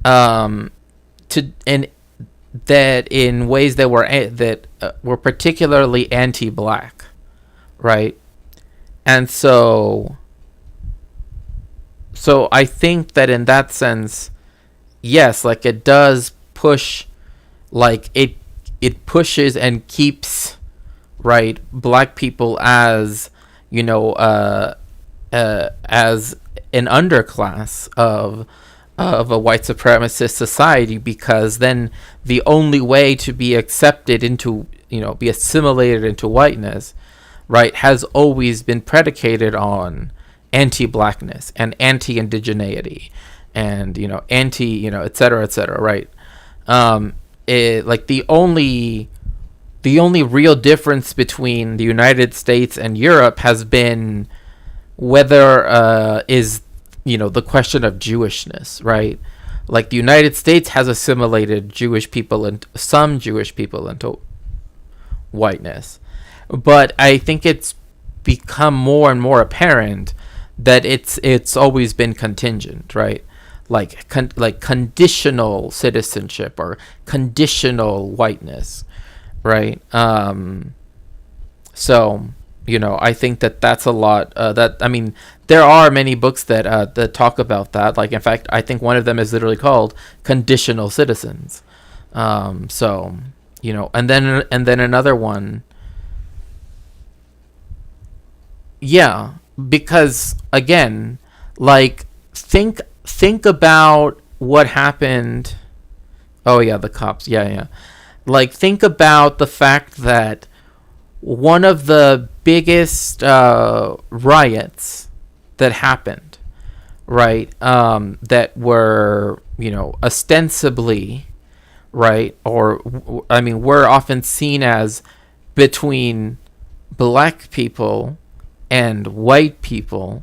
and that in ways that were particularly anti-black, right, and so I think that in that sense, yes, like it does push, like it pushes and keeps, right, black people as as an underclass of a white supremacist society, because then the only way to be accepted into, be assimilated into whiteness, right, has always been predicated on anti-blackness and anti-indigeneity and et cetera, right. Like the only real difference between the United States and Europe has been whether is the question of Jewishness, right? Like the United States has assimilated Jewish people and some Jewish people into whiteness, but I think it's become more and more apparent that it's always been contingent, right? Like conditional citizenship or conditional whiteness, right? So I think that's a lot. There are many books that talk about that. Like, in fact, I think one of them is literally called "Conditional Citizens." And then another one. Yeah, because again, like think about what happened. Oh yeah, the cops. Yeah. Like, think about the fact that one of the biggest riots that happened, right, that were, ostensibly, right, or, were often seen as between black people and white people,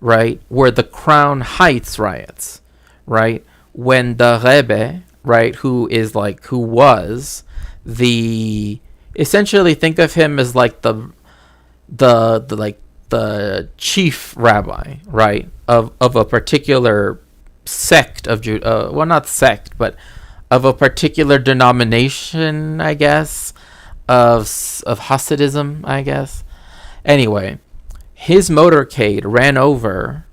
right, were the Crown Heights riots, right, when the Rebbe, right, who was the, essentially think of him as like the chief rabbi, right, of a particular sect of well, not sect, but of a particular denomination, I guess, of Hasidism, I guess. Anyway, his motorcade ran over,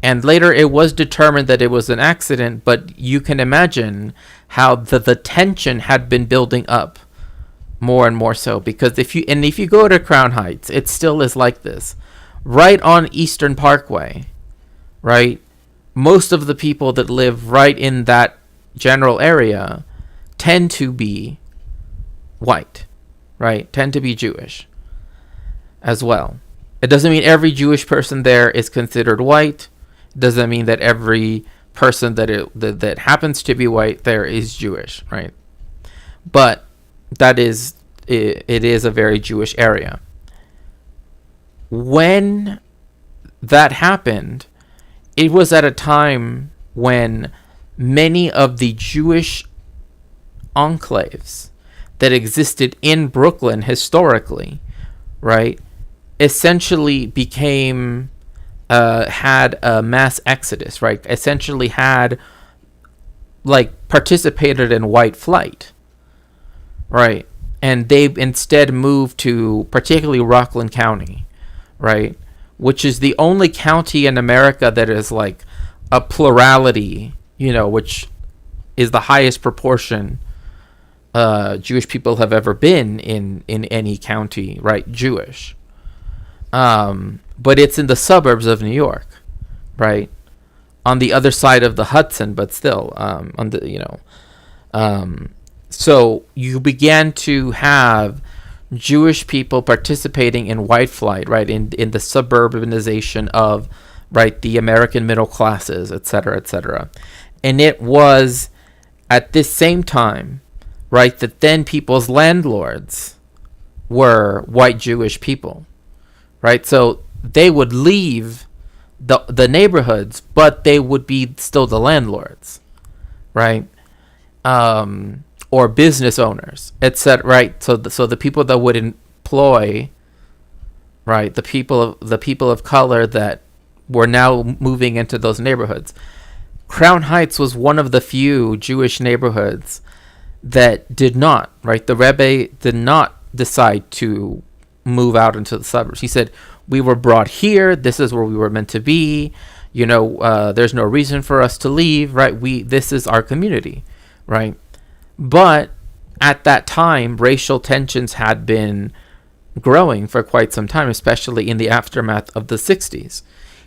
and later it was determined that it was an accident, but you can imagine how the tension had been building up more and more so, because if you go to Crown Heights, it still is like this. Right on Eastern Parkway, right, most of the people that live right in that general area tend to be white, right, tend to be Jewish as well. It doesn't mean every Jewish person there is considered white. It doesn't mean that every person that happens to be white there is Jewish, right? But it is a very Jewish area. When that happened, it was at a time when many of the Jewish enclaves that existed in Brooklyn historically, right, essentially became had a mass exodus, right? Essentially had participated in white flight, right? And they instead moved to particularly Rockland County, right? Which is the only county in America that is like a plurality, which is the highest proportion Jewish people have ever been in any county, right? Jewish. But it's in the suburbs of New York, right? On the other side of the Hudson, but still, so you began to have Jewish people participating in white flight, right, in the suburbanization of, right, the American middle classes, et cetera, And it was at this same time, right, that then people's landlords were white Jewish people, right? So they would leave the neighborhoods, but they would be still the landlords, right? Or business owners, etc. Right? So the people that would employ, right, the people of color that were now moving into those neighborhoods. Crown Heights was one of the few Jewish neighborhoods that did not, right? The Rebbe did not decide to move out into the suburbs. He said, we were brought here. This is where we were meant to be. There's no reason for us to leave, right? This is our community, right? But at that time, racial tensions had been growing for quite some time, especially in the aftermath of the 60s,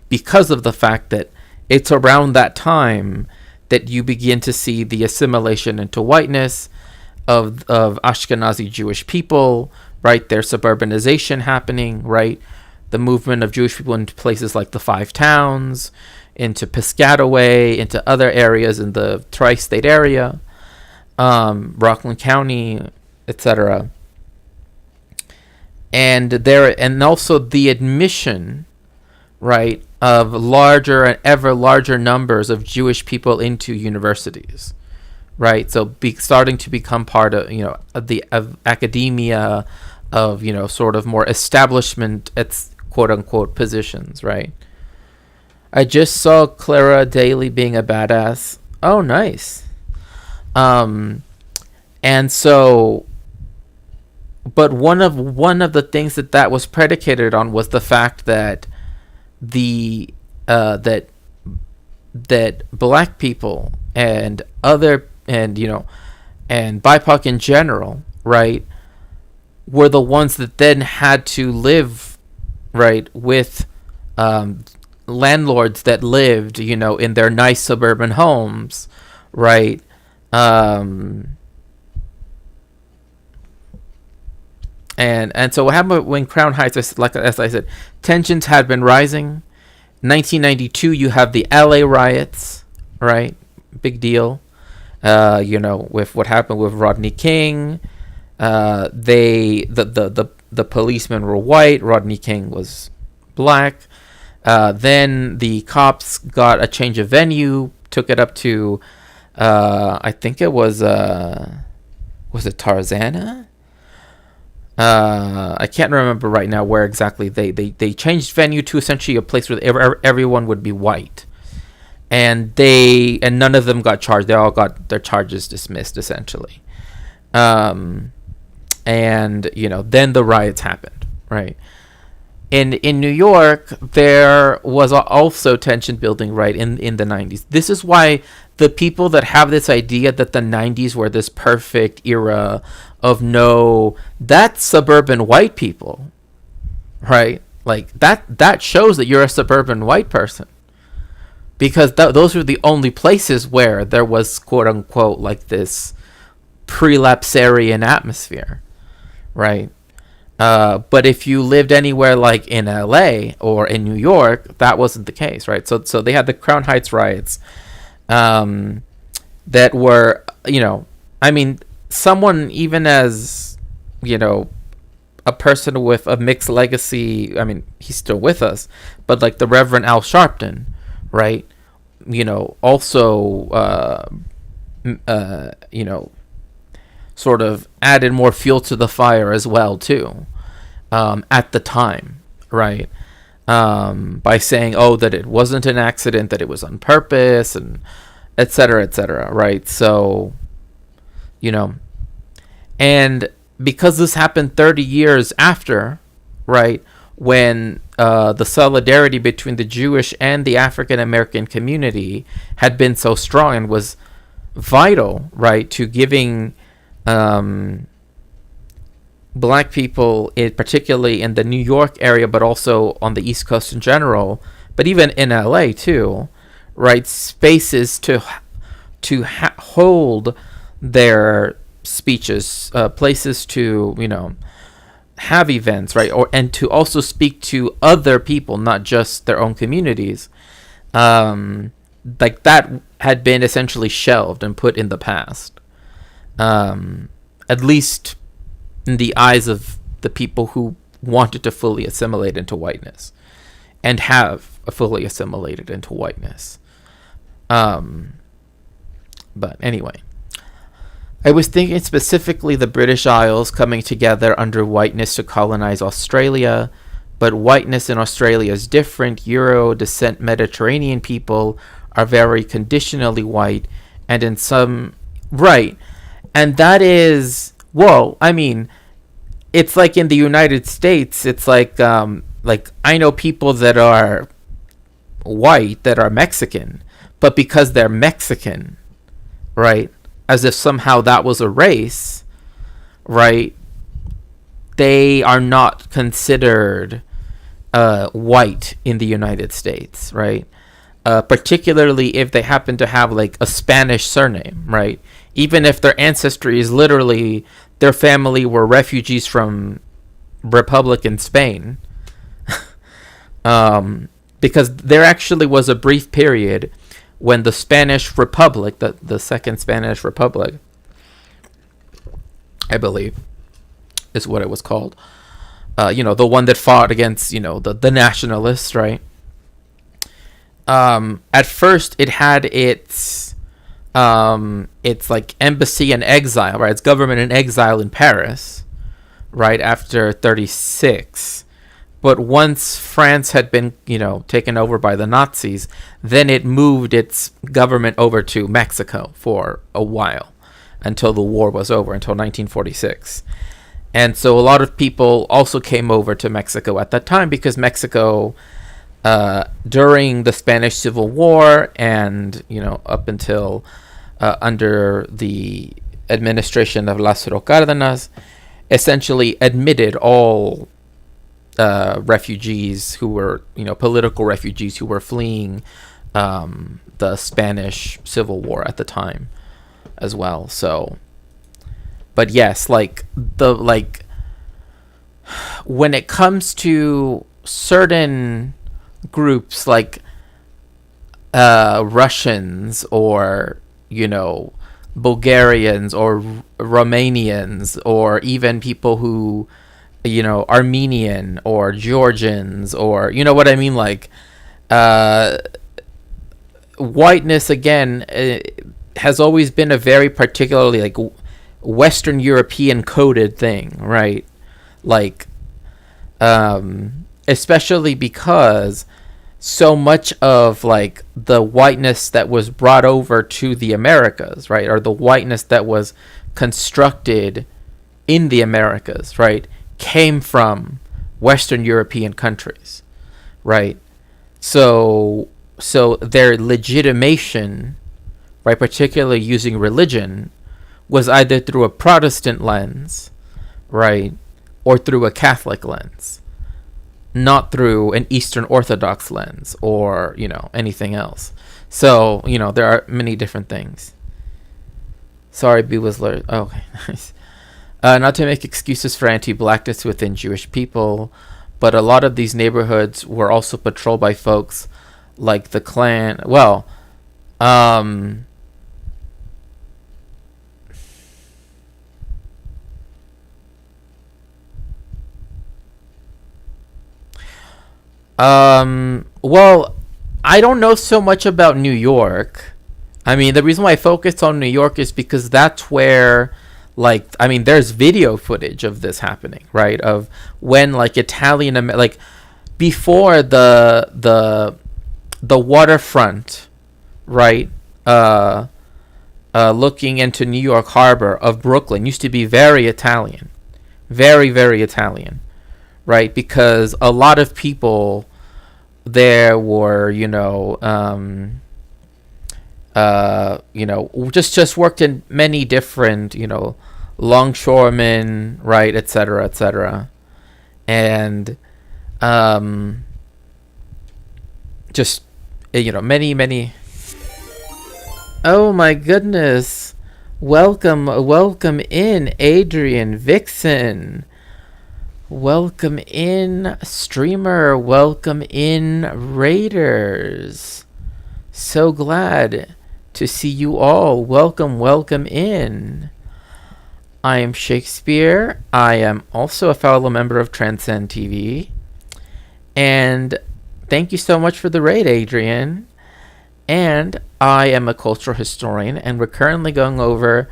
because of the fact that it's around that time that you begin to see the assimilation into whiteness of Ashkenazi Jewish people, right? Their suburbanization happening, right? The movement of Jewish people into places like the Five Towns, into Piscataway, into other areas in the tri-state area, Rockland County, etc. And also the admission, right, of larger and ever larger numbers of Jewish people into universities, right? So starting to become part of, of academia, of, sort of more establishment, quote unquote positions, right? I just saw Clara Daly being a badass. Oh, nice. And so, but one of the things that was predicated on was the fact that that black people and BIPOC in general, right, were the ones that then had to live, right, with landlords that lived, in their nice suburban homes, right? And so what happened when Crown Heights, as I said, tensions had been rising. 1992, you have the LA riots, right? Big deal. With what happened with Rodney King. The policemen were white. Rodney King was black. Then the cops got a change of venue, took it up to, I think it was it Tarzana? I can't remember right now where exactly they changed venue to essentially a place where everyone would be white, and none of them got charged. They all got their charges dismissed essentially. Then the riots happened, right? In New York, there was also tension building, right, in the 90s. This is why the people that have this idea that the 90s were this perfect era of that's suburban white people, right? Like that shows that you're a suburban white person, because those were the only places where there was, quote unquote, like this prelapsarian atmosphere, right? But if you lived anywhere like in LA or in New York, that wasn't the case, right? So they had the Crown Heights riots, that were, someone even as, a person with a mixed legacy, he's still with us, but like the Reverend Al Sharpton, right? Also, sort of added more fuel to the fire as well too, at the time, right? By saying, that it wasn't an accident, that it was on purpose, and et cetera, right? So, and because this happened 30 years after, right, when the solidarity between the Jewish and the African American community had been so strong and was vital, right, to giving black people, particularly in the New York area, but also on the East Coast in general, but even in LA too, right, spaces to hold their speeches, places to have events, right, and to also speak to other people, not just their own communities. Like that had been essentially shelved and put in the past. At least in the eyes of the people who wanted to fully assimilate into whiteness and have fully assimilated into whiteness. But anyway, I was thinking specifically the British Isles coming together under whiteness to colonize Australia, but whiteness in Australia is different. Euro descent Mediterranean people are very conditionally white, and in some, right, and that is, well, I mean, it's like in the United States, it's like I know people that are white that are Mexican, but because they're Mexican, right, as if somehow that was a race, right, they are not considered white in the United States, right? Particularly if they happen to have like a Spanish surname, right? Even if their ancestry is literally, their family were refugees from Republic in Spain. Because there actually was a brief period when the Spanish Republic, the Second Spanish Republic, I believe, is what it was called. The one that fought against, the nationalists, right? At first, it had its like embassy in exile, right? Its government in exile in Paris, right after 36. But once France had been, taken over by the Nazis, then it moved its government over to Mexico for a while until the war was over, until 1946. And so a lot of people also came over to Mexico at that time because Mexico, during the Spanish Civil War and, up until under the administration of Lázaro Cárdenas, essentially admitted all refugees who were, political refugees who were fleeing the Spanish Civil War at the time as well. So, but yes, when it comes to certain groups like Russians or, Bulgarians or Romanians or even people who, Armenian or Georgians or, what I mean? Whiteness, again, has always been a very particularly, Western European coded thing, right? Especially because so much of, the whiteness that was brought over to the Americas, right? Or the whiteness that was constructed in the Americas, right? Came from Western European countries, right? So their legitimation, right, particularly using religion, was either through a Protestant lens, right, or through a Catholic lens, not through an Eastern Orthodox lens or, anything else. So, there are many different things. Sorry, B was learned. Oh, okay, nice. Not to make excuses for anti-blackness within Jewish people, but a lot of these neighborhoods were also patrolled by folks like the Klan. Well, well, I don't know so much about New York. I mean, the reason why I focused on New York is because that's where, there's video footage of this happening, right? Of when, Italian, before the waterfront, right? Looking into New York Harbor of Brooklyn used to be very Italian, very, very Italian, right? Because a lot of people there were, just worked in many different, longshoremen, right, et cetera, and just many. Oh my goodness! Welcome in, Adrian Vixen. Welcome in, streamer. Welcome in, Raiders. So glad to see you all. Welcome, welcome in. I am Shakespeare. I am also a fellow member of Transcend TV. And thank you so much for the raid, Adrian. And I am a cultural historian, and we're currently going over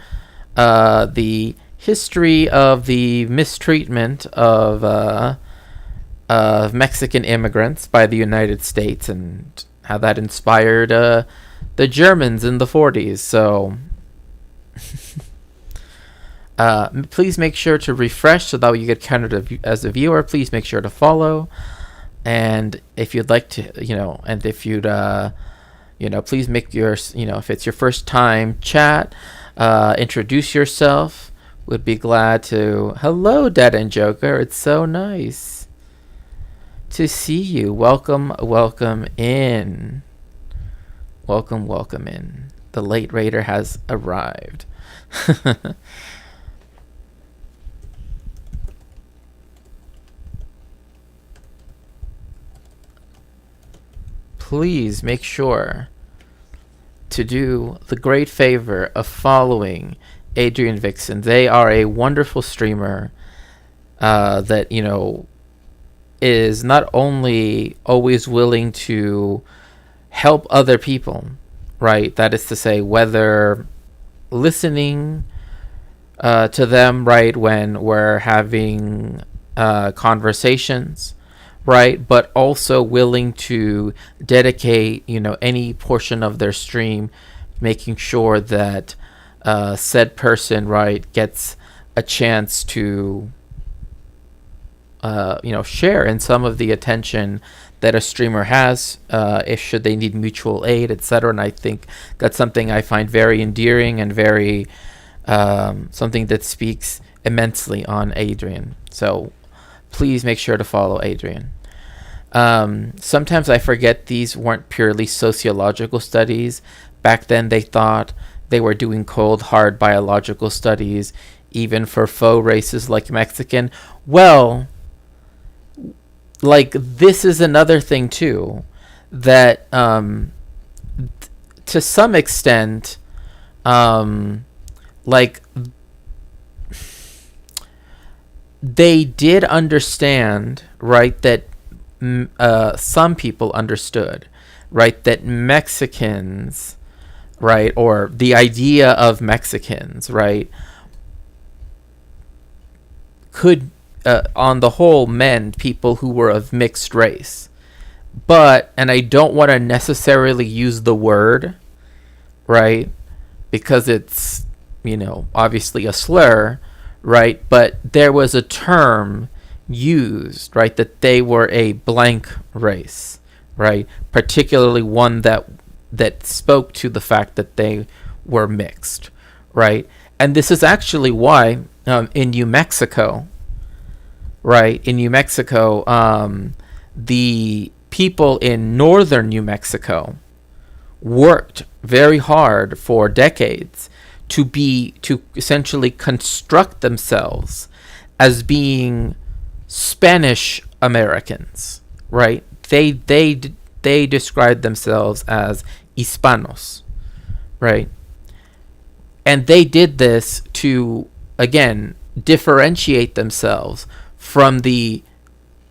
the history of the mistreatment of Mexican immigrants by the United States and how that inspired the Germans in the 40s. So please make sure to refresh so that you get counted as a viewer. Please make sure to follow. And if you'd like to, and if you'd, please make your, if it's your first time chat, introduce yourself. Would be glad to. Hello, Dead and Joker. It's so nice to see you. Welcome, welcome in. Welcome, welcome in. The late raider has arrived. Please make sure to do the great favor of following Adrian Vixen. They are a wonderful streamer that, is not only always willing to help other people, right? That is to say, whether listening to them, right, when we're having conversations, right, but also willing to dedicate, any portion of their stream, making sure that said person, right, gets a chance to share in some of the attention that a streamer has, if should they need mutual aid, etc. And I think that's something I find very endearing and very something that speaks immensely on Adrian. So please make sure to follow Adrian. Sometimes I forget these weren't purely sociological studies. Back then they thought they were doing cold, hard biological studies, even for faux races like Mexican. Well, like, this is another thing too, that to some extent, like, they did understand, right, that some people understood, right, that Mexicans, right, or the idea of Mexicans, right, could on the whole meant people who were of mixed race. But, and I don't want to necessarily use the word, right, because it's, obviously a slur, right, but there was a term used, right, that they were a blank race, right, particularly one that spoke to the fact that they were mixed, right. And this is actually why in New Mexico, right, the people in northern New Mexico worked very hard for decades to essentially construct themselves as being Spanish Americans, right? They described themselves as Hispanos, right? And they did this to, again, differentiate themselves from the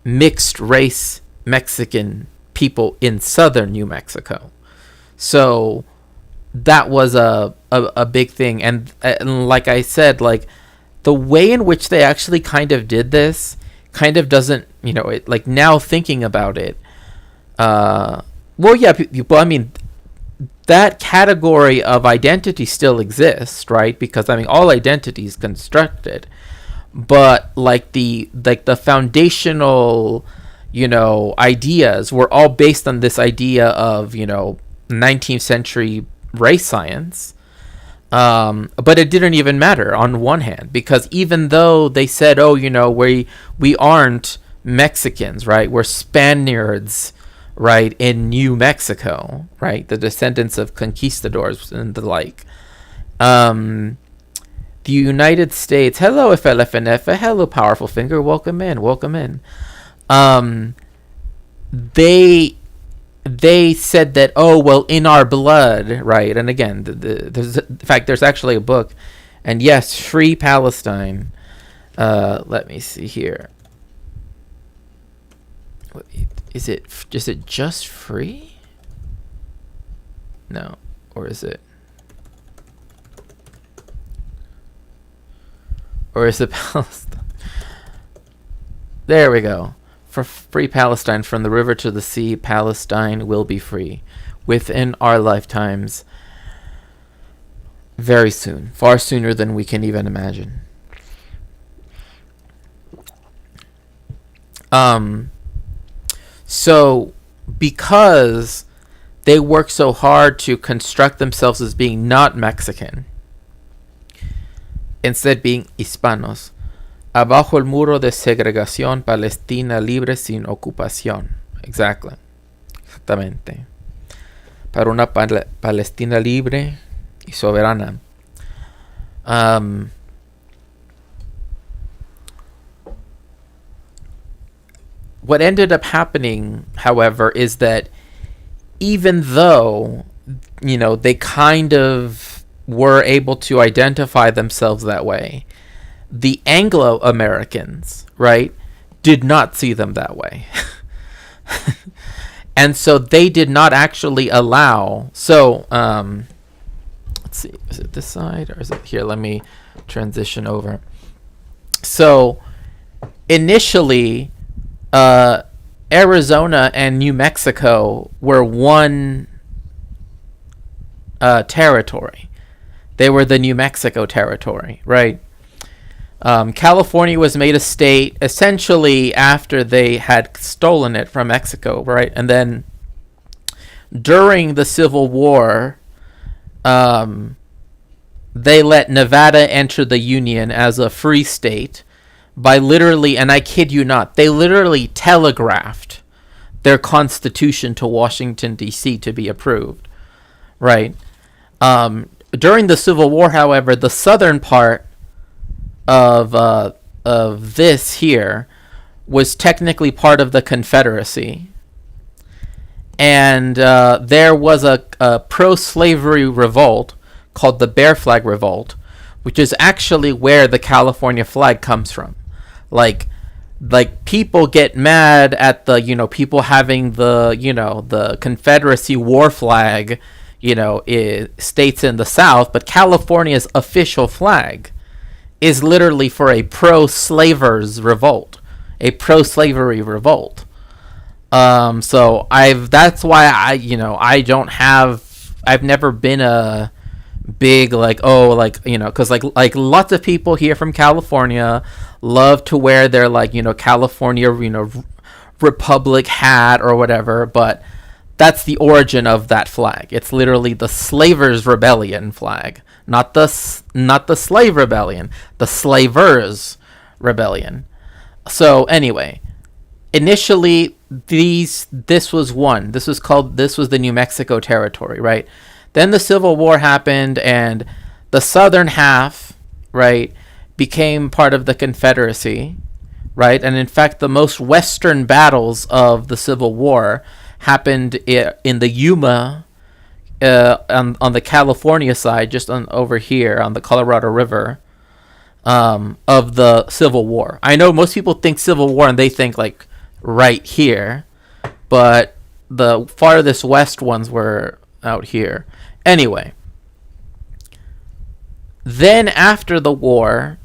mixed race Mexican people in southern New Mexico. So that was a big thing. And like I said, like, the way in which they actually kind of did this kind of doesn't, it, like, now thinking about it, well, yeah, people, I mean, that category of identity still exists, right? Because, I mean, all identity is constructed. But like the foundational, ideas were all based on this idea of, 19th century race science. But it didn't even matter on one hand, because even though they said, oh, we aren't Mexicans, right? We're Spaniards, right? In New Mexico, right? The descendants of conquistadors and the like. The United States. Hello, FLFNF. Hello, Powerful Finger. Welcome in. Welcome in. They they said that, oh, well, in our blood, right? And again, in fact, there's actually a book, and yes, Free Palestine. Let me see here. Is it just free? No, or is it? Or is it Palestine? There we go. For Free Palestine, from the river to the sea, Palestine will be free within our lifetimes. Very soon, far sooner than we can even imagine. So because they work so hard to construct themselves as being not Mexican, instead being hispanos, abajo el muro de segregación, Palestina libre sin ocupación. Exactly. Exactamente. Para una Palestina libre y soberana. What ended up happening, however, is that even though, they kind of were able to identify themselves that way, the Anglo-Americans, right, did not see them that way. And so they did not actually allow. So, let's see, is it this side or is it here? Let me transition over. So, initially, Arizona and New Mexico were one territory. They were the New Mexico territory, right? California was made a state essentially after they had stolen it from Mexico, right? And then during the Civil War, they let Nevada enter the Union as a free state by literally, and I kid you not, they literally telegraphed their constitution to Washington, D.C. to be approved, right? During the Civil War, however, the southern part of this here was technically part of the Confederacy, and there was a pro-slavery revolt called the Bear Flag Revolt, which is actually where the California flag comes from. Like people get mad at the, people having the, the Confederacy war flag, states in the South, but California's official flag is literally for a pro-slavers revolt, a pro-slavery revolt. So that's why I've never been a big because like lots of people here from California love to wear their California Republic hat or whatever, but that's the origin of that flag. It's literally the Slavers Rebellion flag, not the Slave Rebellion, the Slavers Rebellion. So anyway, initially this was the New Mexico territory, right? Then the Civil War happened, and the southern half, right, became part of the Confederacy, right? And in fact, the most western battles of the Civil War happened in the Yuma, on the California side, just over here on the Colorado River, of the Civil War. I know most people think Civil War and they think like right here, but the farthest west ones were out here. Anyway, then after the war,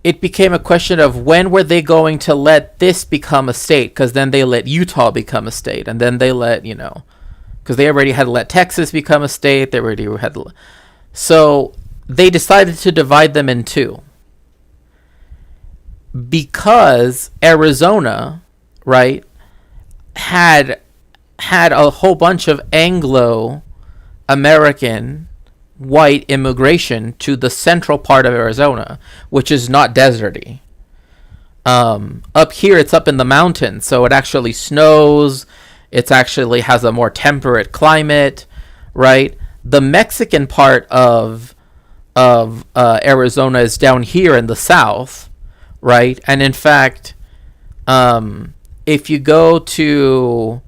it became a question of when were they going to let this become a state, because then they let Utah become a state, and then they let, because they already had let Texas become a state, so they decided to divide them in two. Because Arizona, right, had a whole bunch of Anglo-American white immigration to the central part of Arizona, which is not deserty. Up here, it's up in the mountains, so it actually snows. It actually has a more temperate climate, right? The Mexican part of Arizona is down here in the south, right? And in fact, if you go to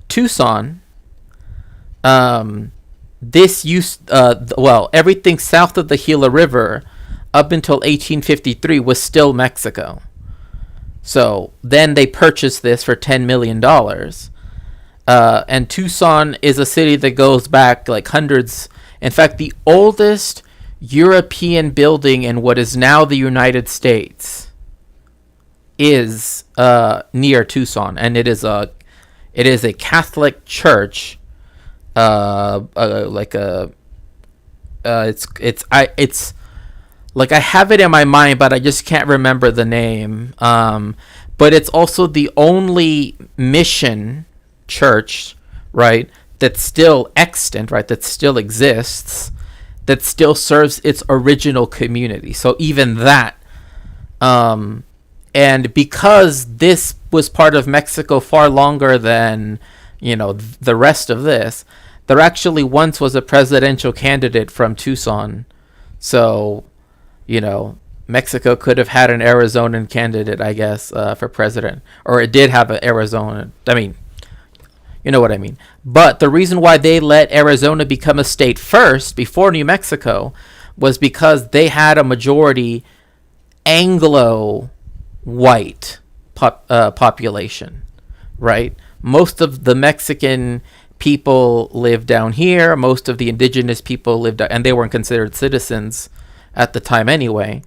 Tucson, this used everything south of the Gila River up until 1853 was still Mexico. So then they purchased this for $10 million. And Tucson is a city that goes back like hundreds. In fact, the oldest European building in what is now the United States is near Tucson, and it is a Catholic church. It's like, I have it in my mind, but I just can't remember the name. But it's also the only mission church, right, that's still extant, right, that still exists, that still serves its original community. So even that, and because this was part of Mexico far longer than, the rest of this, there actually once was a presidential candidate from Tucson. So, Mexico could have had an Arizonan candidate, I guess, for president. Or it did have an Arizona. I mean, you know what I mean. But the reason why they let Arizona become a state first, before New Mexico, was because they had a majority Anglo-white population, right? Most of the Mexican people lived down here. Most of the indigenous people lived, and they weren't considered citizens at the time anyway.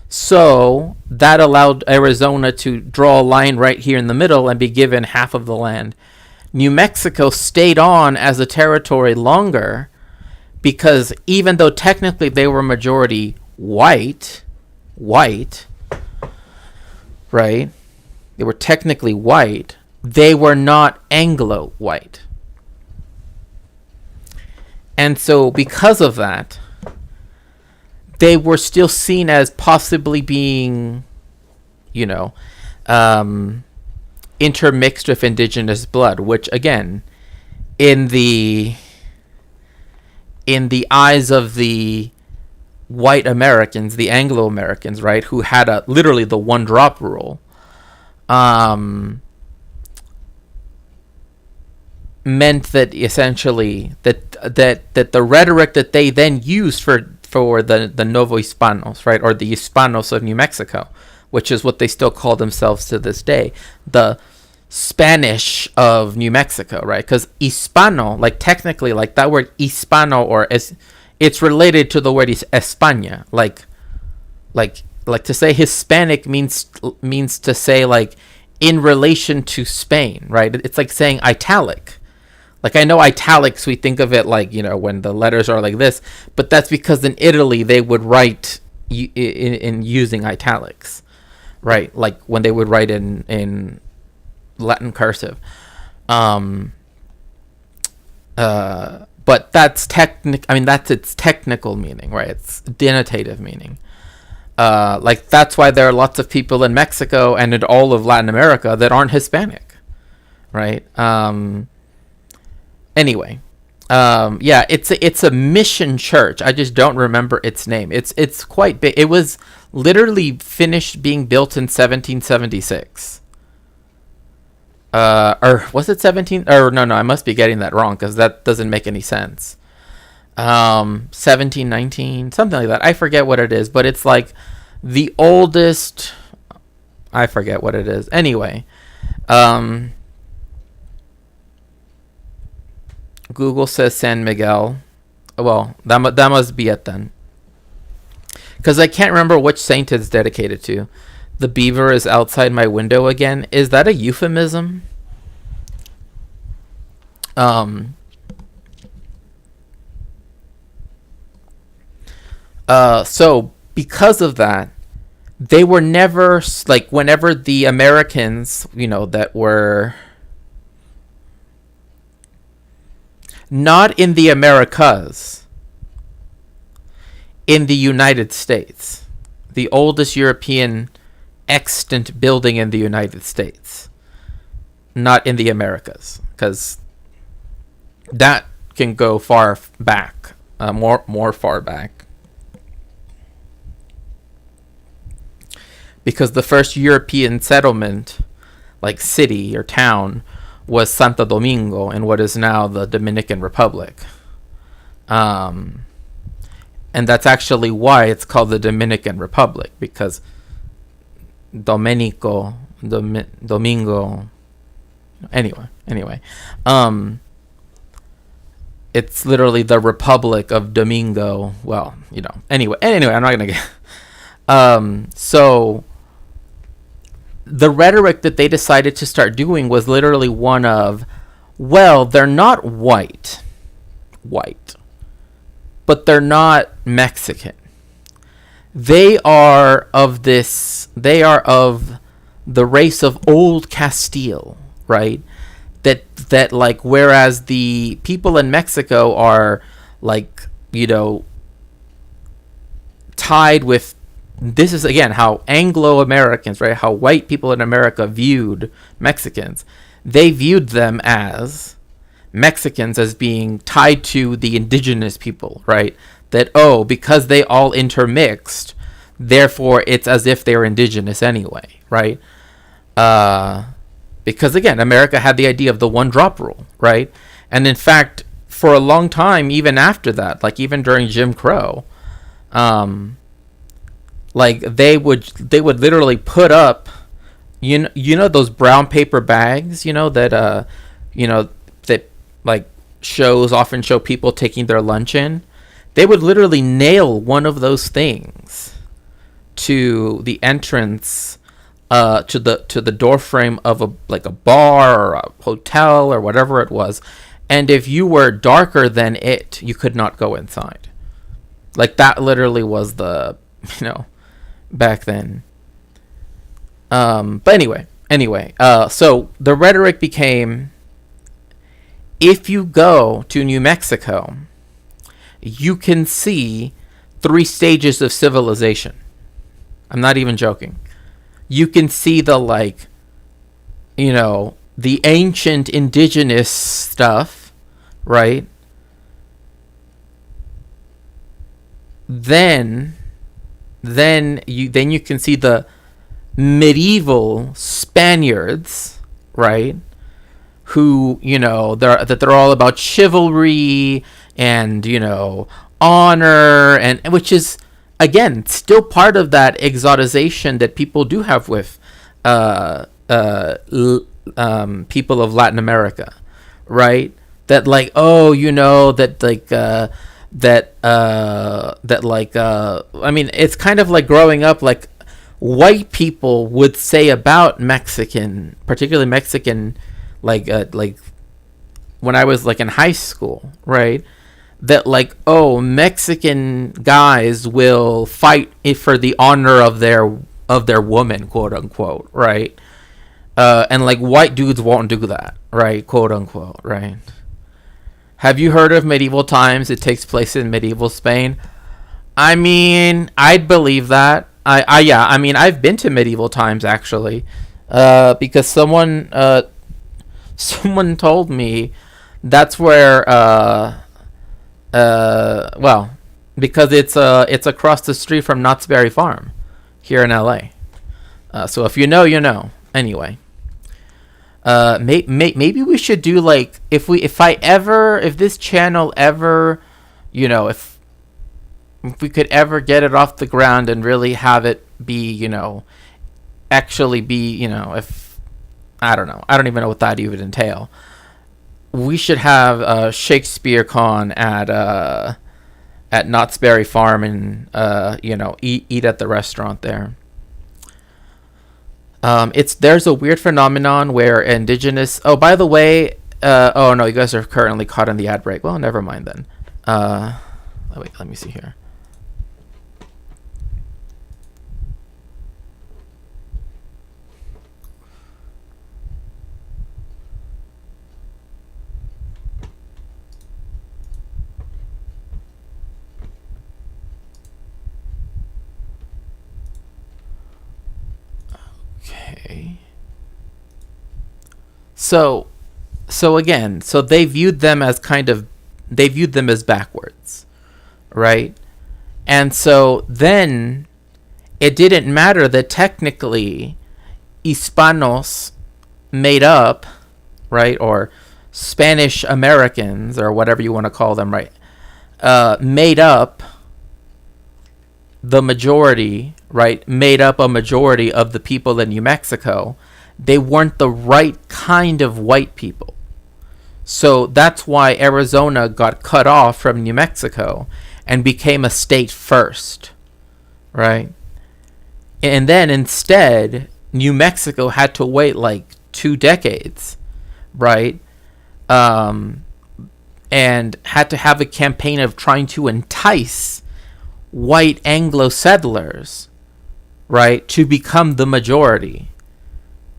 So that allowed Arizona to draw a line right here in the middle and be given half of the land. New Mexico stayed on as a territory longer because even though technically they were majority white, right? They were technically white. They were not Anglo-white. And so because of that, they were still seen as possibly being, intermixed with indigenous blood, which again, in the eyes of the white Americans, the Anglo-Americans, right, who had literally the one drop rule, meant that essentially that the rhetoric that they then used for the Novo Hispanos, right, or the Hispanos of New Mexico, which is what they still call themselves to this day, the Spanish of New Mexico, right? Because Hispano, like technically, like that word Hispano, it's related to the word España, like to say Hispanic means to say like in relation to Spain, right? It's like saying italic. Like, I know italics, we think of it like, when the letters are like this, but that's because in Italy they would write in using italics, right? Like when they would write in Latin cursive. But that's that's its technical meaning, right? It's denotative meaning. Like that's why there are lots of people in Mexico and in all of Latin America that aren't Hispanic, right? Anyway, it's a mission church. I just don't remember its name. It's quite big. It was literally finished being built in 1776. Or was it 17? Or no, I must be getting that wrong because that doesn't make any sense. 1719, something like that. I forget what it is, but it's like the oldest. I forget what it is. Anyway, Google says San Miguel. Well, that must be it then. Because I can't remember which saint it's dedicated to. The beaver is outside my window again. Is that a euphemism? So because of that, they were never, like, whenever the Americans, that were not in the Americas, in the United States, the oldest European extant building in the United States, not in the Americas, because that can go far back, more far back, because the first European settlement like city or town was Santo Domingo in what is now the Dominican Republic. And that's actually why it's called the Dominican Republic, because Domingo. Anyway, it's literally the Republic of Domingo. Well, anyway, I'm not gonna get. So the rhetoric that they decided to start doing was literally one of, well, they're not white, but they're not Mexican. They are of the race of Old Castile, right? That like, whereas the people in Mexico are like, tied with, this is again how Anglo-Americans, right? How white people in America viewed Mexicans. They viewed them as Mexicans as being tied to the indigenous people, right? That, because they all intermixed, therefore it's as if they're indigenous anyway, right? Because again, America had the idea of the one drop rule, right? And in fact, for a long time, even after that, like even during Jim Crow, like they would literally put up, those brown paper bags, that like often show people taking their lunch in. They would literally nail one of those things to the entrance, to the door frame of a bar or a hotel or whatever it was, and if you were darker than it, you could not go inside. Like that literally was the back then. But anyway, so the rhetoric became, if you go to New Mexico, you can see 3 stages of civilization. I'm not even joking. You can see the the ancient indigenous stuff, right? Then you can see the medieval Spaniards, right? Who, they're all about chivalry and, honor, and which is, again, still part of that exotization that people do have with people of Latin America, right? That I mean, it's kind of like growing up, like white people would say about Mexican, particularly Mexican, like when I was like in high school, right? That Mexican guys will fight for the honor of their woman, quote unquote, right? And like white dudes won't do that, right? Quote unquote, right? Have you heard of medieval times? It takes place in medieval Spain. I mean, I'd believe that. I mean, I've been to medieval times actually, because someone told me that's where well, because it's across the street from Knott's Berry Farm here in LA. So if you know, you know. Anyway, maybe we should do like, if this channel ever, if we could ever get it off the ground and really have it be, actually be, if I don't know, I don't even know what that would entail. We should have Shakespeare Con at Knott's Berry Farm and eat at the restaurant there. There's a weird phenomenon where indigenous. Oh, by the way, oh no, you guys are currently caught in the ad break. Well, never mind then. Wait, let me see here. Okay. So again, so they viewed them as backwards, right? And so then it didn't matter that technically Hispanos made up, right, or Spanish Americans, or whatever you want to call them, right, made up the majority, right, made up a majority of the people in New Mexico, they weren't the right kind of white people. So that's why Arizona got cut off from New Mexico and became a state first, right? And then instead, New Mexico had to wait like 2 decades, right? And had to have a campaign of trying to entice white Anglo settlers, right, to become the majority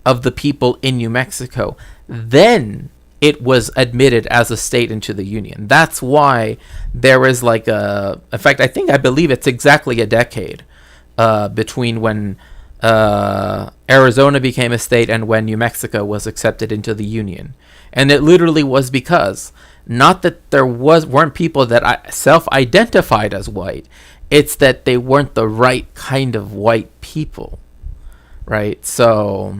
of the people in New Mexico. Then it was admitted as a state into the Union. That's why there is like in fact, I believe it's exactly a decade between when Arizona became a state and when New Mexico was accepted into the Union. And it literally was because, not that there weren't people that self-identified as white, it's that they weren't the right kind of white people, right? So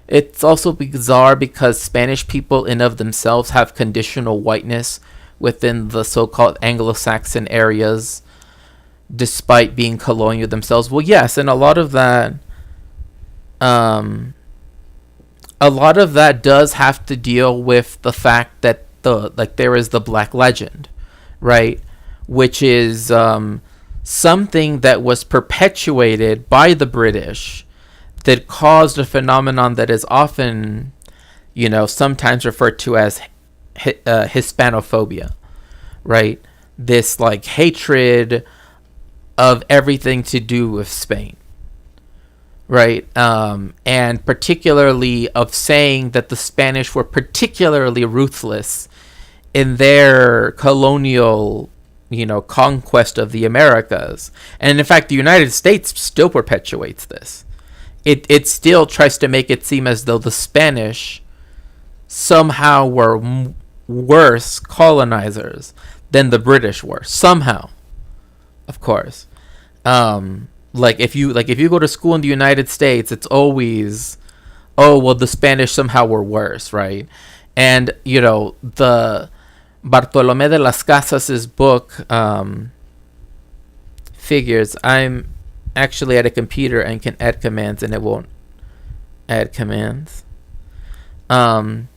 it's also bizarre because Spanish people in of themselves have conditional whiteness within the so-called Anglo-Saxon areas, despite being colonial themselves. Well, yes, and a lot of that does have to deal with the fact that there is the Black Legend, right? Which is something that was perpetuated by the British that caused a phenomenon that is often, sometimes referred to as Hispanophobia, right? This like hatred of everything to do with Spain, right? And particularly of saying that the Spanish were particularly ruthless in their colonial, conquest of the Americas. And in fact, the United States still perpetuates this. It still tries to make it seem as though the Spanish somehow were worse colonizers than the British were. Somehow. Of course. Like if you go to school in the United States, it's always, oh, well, the Spanish somehow were worse, right? And, the Bartolomé de las Casas' book, Figures. I'm actually at a computer and can add commands, and it won't add commands. But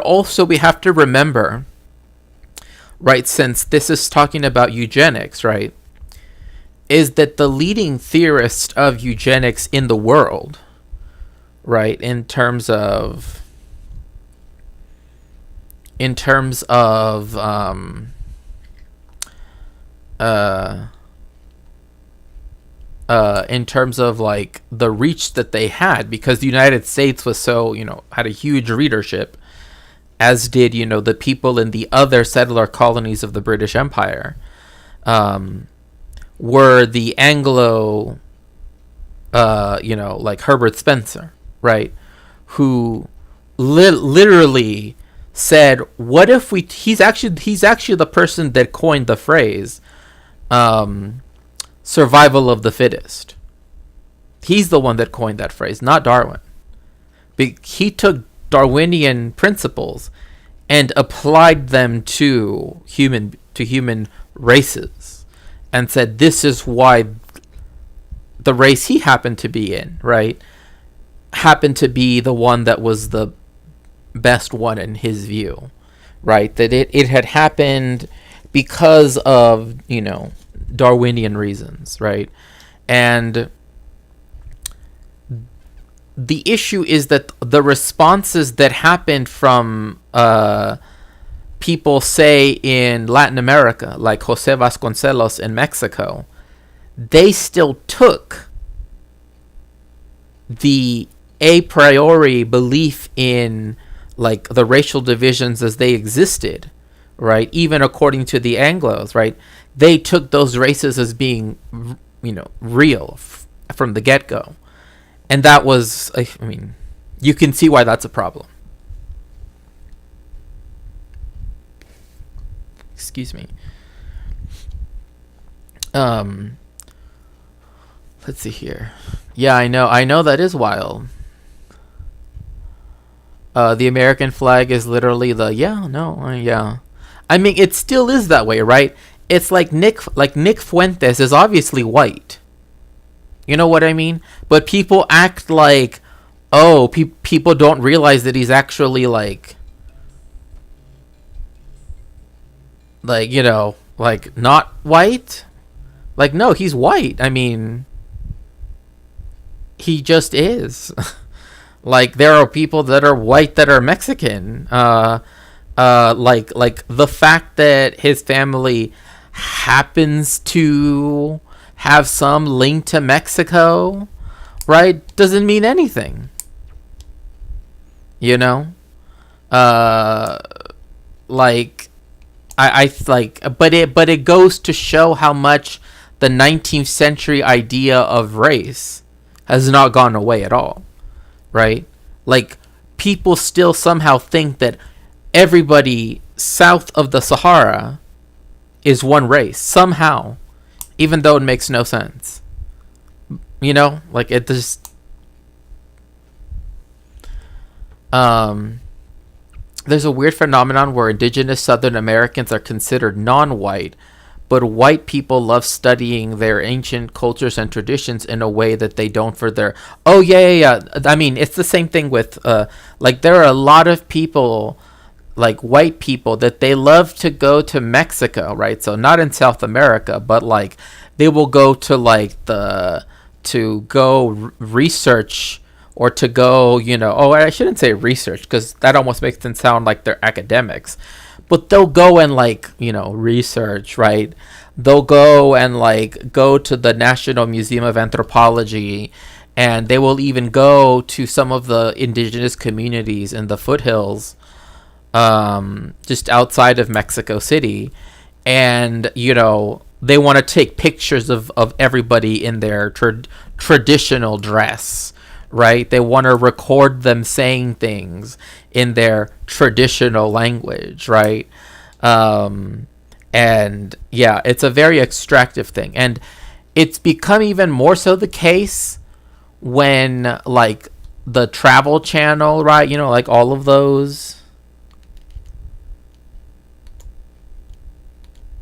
also we have to remember, right, since this is talking about eugenics, right, is that the leading theorist of eugenics in the world, right, in terms of like the reach that they had, because the United States was so, had a huge readership, as did, the people in the other settler colonies of the British Empire, were the Anglo, like Herbert Spencer, right, who literally said, what if he's actually the person that coined the phrase survival of the fittest. He's the one that coined that phrase, not Darwin. He took Darwinian principles and applied them to human races and said this is why the race he happened to be in, right, happened to be the one that was the best one in his view, right? That it had happened because of, Darwinian reasons, right? And the issue is that the responses that happened from people, say, in Latin America, like Jose Vasconcelos in Mexico, they still took the a priori belief in like the racial divisions as they existed, right? Even according to the Anglos, right? They took those races as being, real from the get-go. And that was, you can see why that's a problem. Excuse me. Um, let's see here. Yeah, I know that is wild. The American flag is literally the yeah. I mean, it still is that way, right? It's like Nick Fuentes is obviously white. You know what I mean? But people act like, oh, people don't realize that he's actually like like not white. Like, no, he's white. I mean, he just is. Like, there are people that are white that are Mexican. Like the fact that his family happens to have some link to Mexico, right, doesn't mean anything. You know, like I like, but it goes to show how much the 19th century idea of race has not gone away at all, right? Like, people still somehow think that everybody south of the Sahara is one race somehow, even though it makes no sense. You know, like, it just there's a weird phenomenon where indigenous Southern Americans are considered non-white, but white people love studying their ancient cultures and traditions in a way that they don't for their... Oh, yeah. I mean, it's the same thing with, like, there are a lot of people, like, white people, that they love to go to Mexico, right? So not in South America, but, like, they will go to, like, research, or to go, I shouldn't say research, because that almost makes them sound like they're academics. But they'll go and, like, research, right? They'll go and, like, go to the National Museum of Anthropology, and they will even go to some of the indigenous communities in the foothills, just outside of Mexico City. And, they want to take pictures of everybody in their traditional dress, right? They want to record them saying things in their traditional language, right? And yeah, it's a very extractive thing. And it's become even more so the case when, like, the Travel Channel, right? Like, all of those...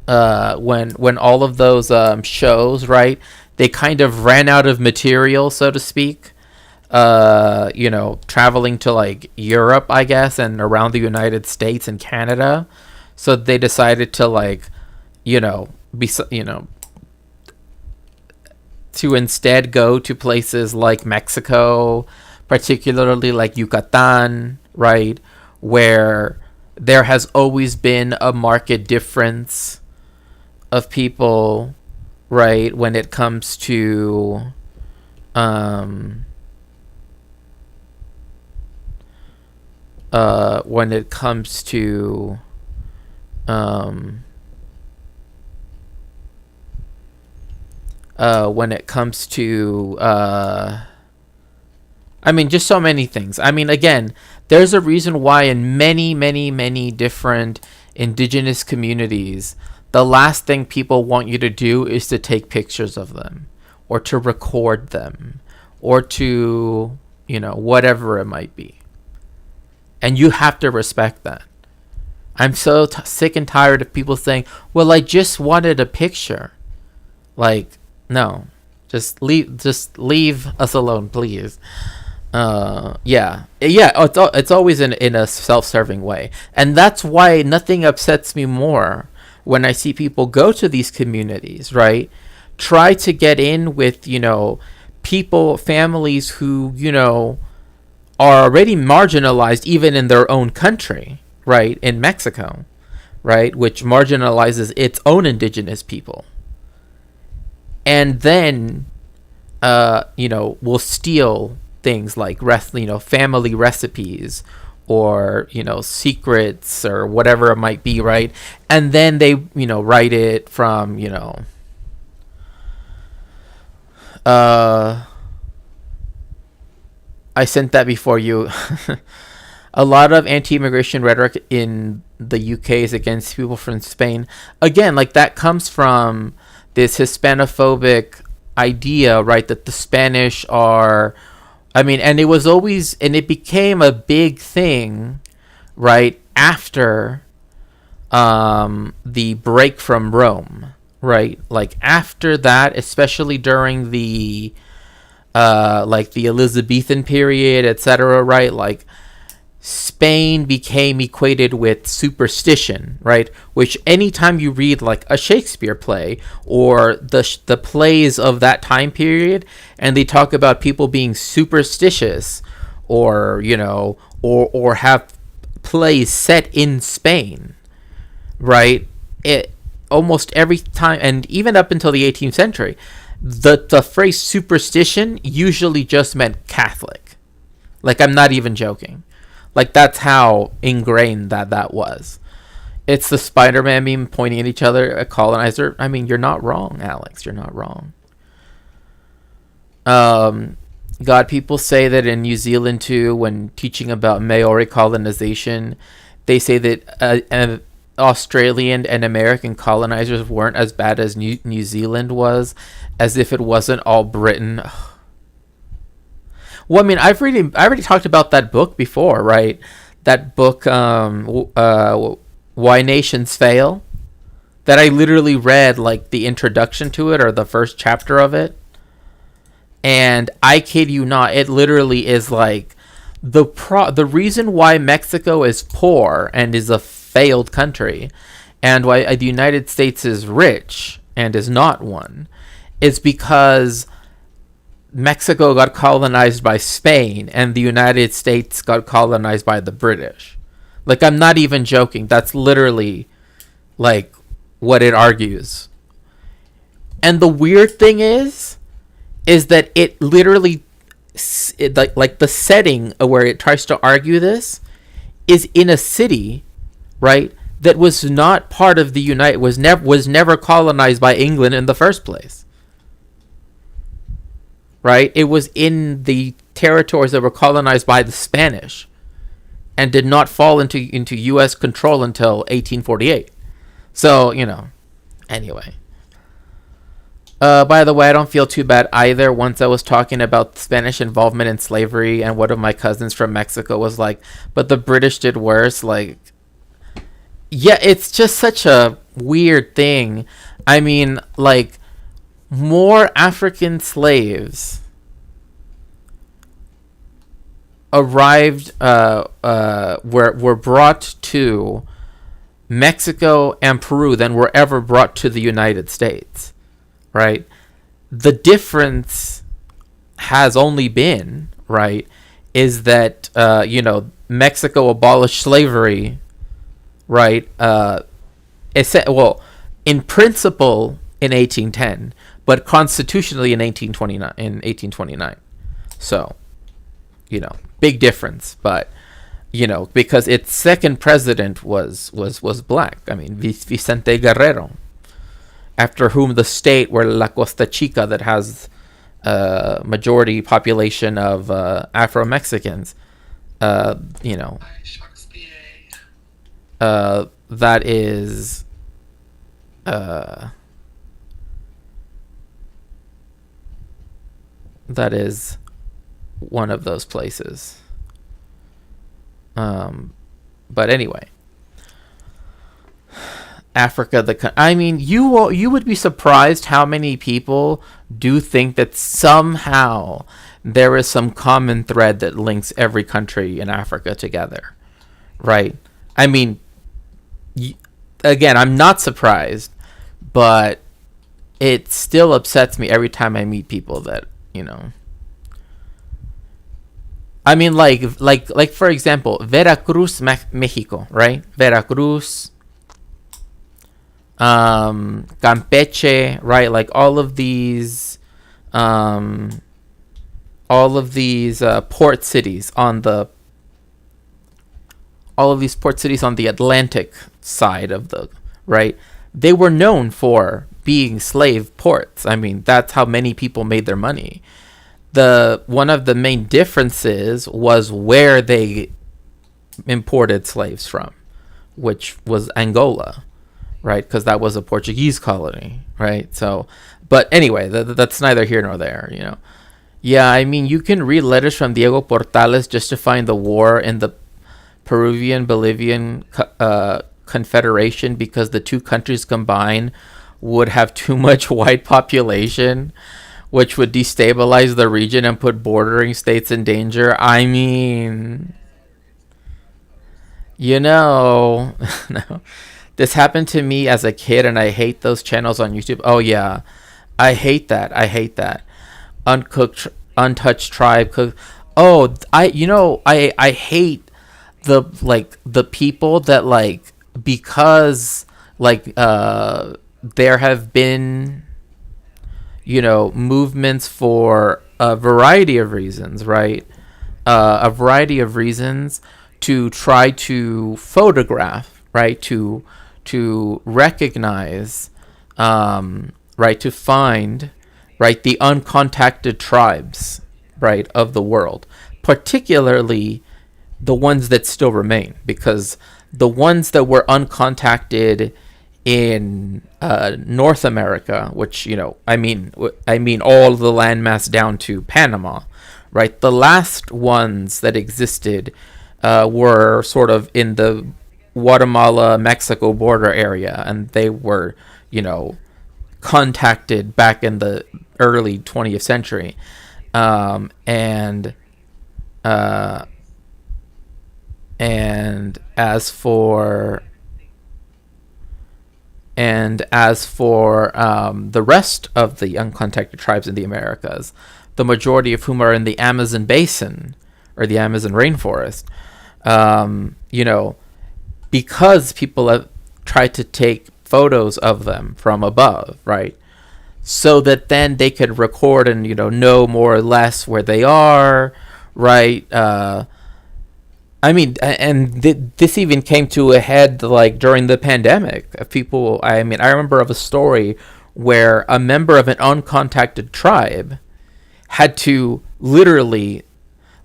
when all of those shows, right? They kind of ran out of material, so to speak. Traveling to, like, Europe, I guess, and around the United States and Canada. So they decided to, like, to instead go to places like Mexico, particularly like Yucatan, right? Where there has always been a marked difference of people, right? When it comes to, when it comes to I mean, just so many things. I mean, again, there's a reason why in many, many, many different indigenous communities, the last thing people want you to do is to take pictures of them, or to record them, or to, whatever it might be. And you have to respect that. I'm so sick and tired of people saying, well, I just wanted a picture. Like, no. Just leave us alone, please. It's always in a self-serving way. And that's why nothing upsets me more when I see people go to these communities, right? Try to get in with, people, families who, are already marginalized even in their own country, right? In Mexico, right? Which marginalizes its own indigenous people. And then, will steal things like, family recipes, or, secrets, or whatever it might be, right? And then they, write it from, I sent that before you. A lot of anti-immigration rhetoric in the UK is against people from Spain. Again, like, that comes from this Hispanophobic idea, right, that the Spanish are, I mean, and it was always, and it became a big thing, right, after the break from Rome, right? Like after that, especially during the like the Elizabethan period, etc., right? Like Spain became equated with superstition, right? Which anytime you read like a Shakespeare play or the plays of that time period, and they talk about people being superstitious, or you know, or have plays set in Spain, right? It almost every time, and even up until the 18th century, the phrase superstition usually just meant Catholic. Like, I'm not even joking. Like, that's how ingrained that was. It's the Spider-Man meme pointing at each other, a colonizer. I mean, you're not wrong, Alex. You're not wrong. God, people say that in New Zealand too, when teaching about Maori colonization, they say that Australian and American colonizers weren't as bad as New Zealand was, as if it wasn't all Britain. Well, I mean, I already talked about that book before, right? That book, Why Nations Fail, that I literally read like the introduction to it or the first chapter of it. And I kid you not, it literally is like the reason why Mexico is poor and is a failed country, and why the United States is rich and is not one, is because Mexico got colonized by Spain and the United States got colonized by the British. Like, I'm not even joking. That's literally like what it argues. And the weird thing is that it literally, like the setting where it tries to argue this is in a city, right, that was not part of the was never colonized by England in the first place. Right? It was in the territories that were colonized by the Spanish and did not fall into U.S. control until 1848. So, you know, anyway. By the way, I don't feel too bad either. Once I was talking about Spanish involvement in slavery, and one of my cousins from Mexico was like, but the British did worse. Like, yeah, it's just such a weird thing. I mean, like, more African slaves arrived, were brought to Mexico and Peru than were ever brought to the United States, right? The difference has only been, right, is that, you know, Mexico abolished slavery, right? Well, in principle in 1810, but constitutionally in 1829. So, you know, big difference. But, you know, because its second president was black. I mean, Vicente Guerrero, after whom the state where La Costa Chica, that has a majority population of Afro-Mexicans, you know, that is one of those places. But anyway, Africa, I mean, you would be surprised how many people do think that somehow there is some common thread that links every country in Africa together, right? I mean, again, I'm not surprised, but it still upsets me every time I meet people that, you know, I mean, like for example, Veracruz, Mexico, right? Veracruz, Campeche, right? Like all of these port cities on the Atlantic side of the, right? They were known for being slave ports. I mean, that's how many people made their money. One of the main differences was where they imported slaves from, which was Angola, right? Because that was a Portuguese colony, right? So, but anyway, that's neither here nor there, you know. Yeah, I mean, you can read letters from Diego Portales just to find the war in the Peruvian Bolivian Confederation, because the two countries combined would have too much white population, which would destabilize the region and put bordering states in danger. I mean, you know, no. This happened to me as a kid, and I hate those channels on YouTube. Oh yeah, I hate that. I hate that. Uncooked, untouched tribe. Oh, I hate the people that, like, because like there have been, you know, movements for a variety of reasons, right? A variety of reasons to try to photograph, right? To recognize, right? To find, right, the uncontacted tribes, right, of the world, particularly the ones that still remain, because the ones that were uncontacted in North America, which, you know, I mean all the landmass down to Panama, right? The last ones that existed were sort of in the Guatemala-Mexico border area, and they were, you know, contacted back in the early 20th century. And as for the rest of the uncontacted tribes in the Americas, the majority of whom are in the Amazon basin or the Amazon rainforest, you know, because people have tried to take photos of them from above, right? So that then they could record and, you know more or less where they are, right? I mean, and this even came to a head, like, during the pandemic. People, I mean, I remember of a story where a member of an uncontacted tribe had to literally,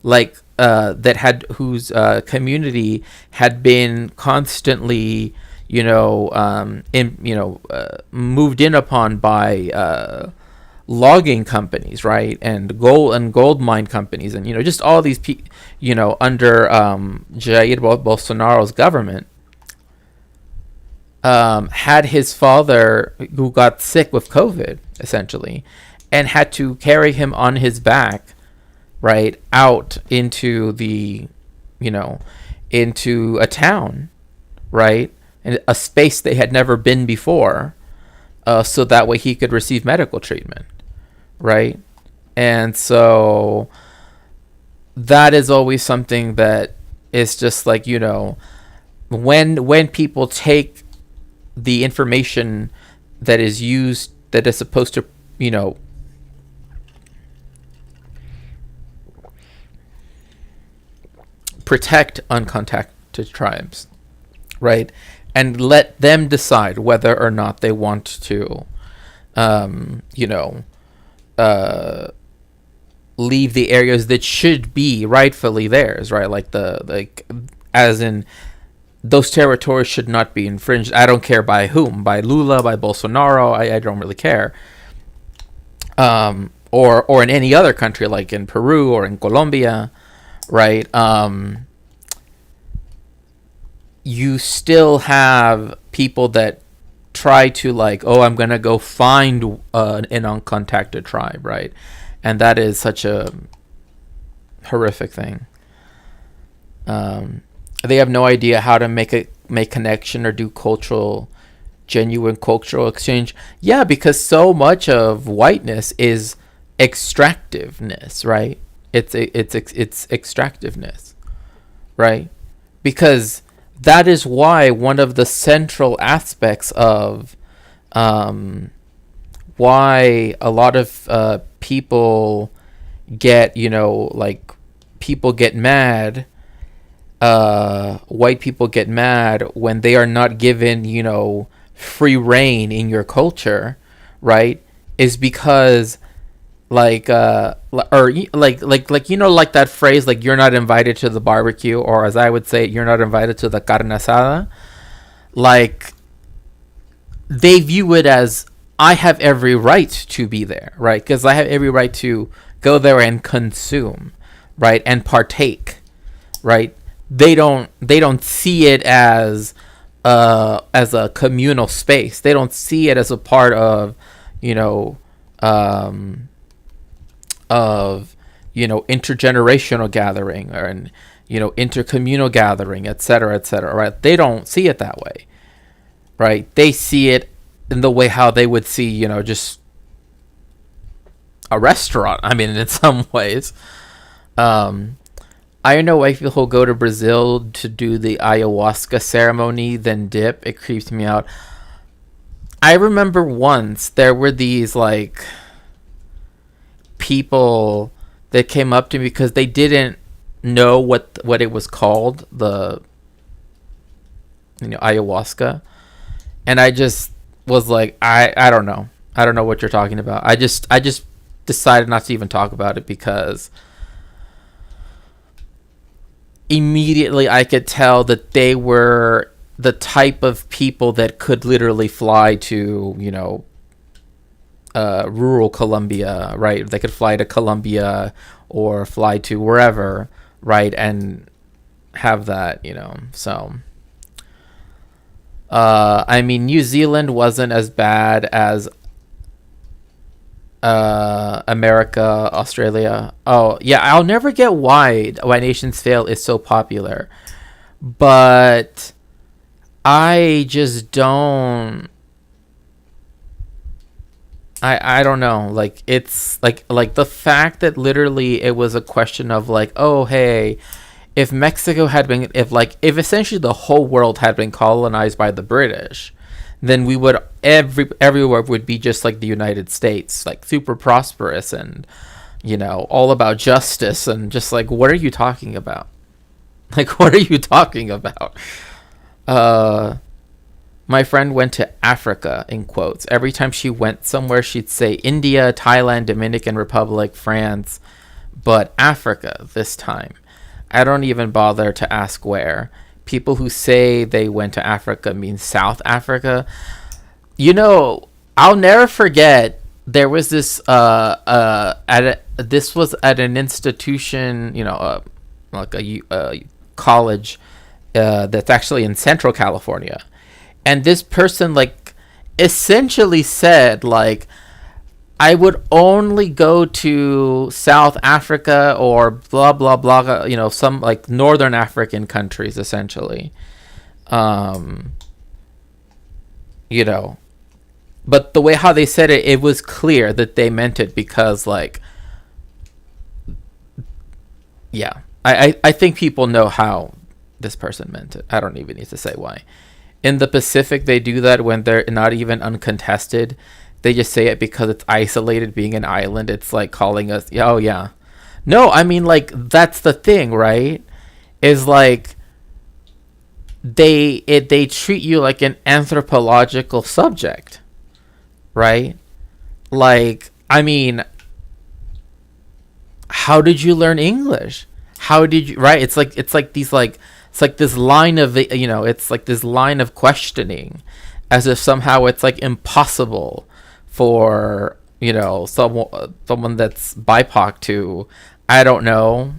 like, whose community had been constantly, moved in upon by logging companies, right, and gold mine companies, and just all these under Jair Bolsonaro's government, had his father, who got sick with COVID, essentially, and had to carry him on his back, right, out into the, into a town, right, and a space they had never been before, so that way he could receive medical treatment, right? And so that is always something that is just like, when people take the information that is used, that is supposed to, protect uncontacted tribes, right, and let them decide whether or not they want to, leave the areas that should be rightfully theirs, right? As in, those territories should not be infringed. I don't care by whom, by Lula, by Bolsonaro. I don't really care. Or in any other country, like in Peru or in Colombia, right? You still have people that try to, like, I'm gonna go find an uncontacted tribe, right? And that is such a horrific thing. They have no idea how to make connection or do genuine cultural exchange. Yeah, because so much of whiteness is extractiveness, right? It's extractiveness, right? Because that is why one of the central aspects of why a lot of people get, people get mad, white people get mad when they are not given, free reign in your culture, right? Is because like that phrase, like, you're not invited to the barbecue, or as I would say, you're not invited to the carne asada. Like, they view it as, I have every right to be there, right? Because I have every right to go there and consume, right, and partake, right? They don't see it as a communal space. They don't see it as a part of, of intergenerational gathering, or intercommunal gathering, etc., right? They don't see it that way, right? They see it in the way how they would see, just a restaurant. I mean, in some ways. I know white people who go to Brazil to do the ayahuasca ceremony, then dip. It creeps me out. I remember once there were these like people that came up to me because they didn't know what it was called, the ayahuasca, and I just was like, I don't know. I don't know what you're talking about. I just decided not to even talk about it because immediately I could tell that they were the type of people that could literally fly to, rural Colombia, right? They could fly to Colombia or fly to wherever, right? And have that, so. I mean, New Zealand wasn't as bad as America, Australia. Oh, yeah, I'll never get why Nations Fail is so popular. But I just don't. I don't know. Like, it's like the fact that literally it was a question of like, oh, hey, if Mexico had been, if essentially the whole world had been colonized by the British, then we would everywhere would be just like the United States, like super prosperous and all about justice, and just like, what are you talking about? Like, what are you talking about? My friend went to Africa, in quotes. Every time she went somewhere, she'd say India, Thailand, Dominican Republic, France, but Africa this time. I don't even bother to ask where. People who say they went to Africa mean South Africa. I'll never forget, there was this this was at an institution, like a college that's actually in Central California. And this person like essentially said like, I would only go to South Africa or blah blah blah, some like northern African countries essentially. But the way how they said it, it was clear that they meant it because like, yeah, I think people know how this person meant it. I don't even need to say why. In the Pacific, they do that when they're not even uncontested. They just say it because it's isolated, being an island. It's like calling us, oh yeah. No, I mean, like, that's the thing, right? Is like, they treat you like an anthropological subject, right? Like, I mean, how did you learn English? How did you, right? It's like these like, it's like this line of, it's like this line of questioning, as if somehow it's like impossible for, someone that's BIPOC to, I don't know,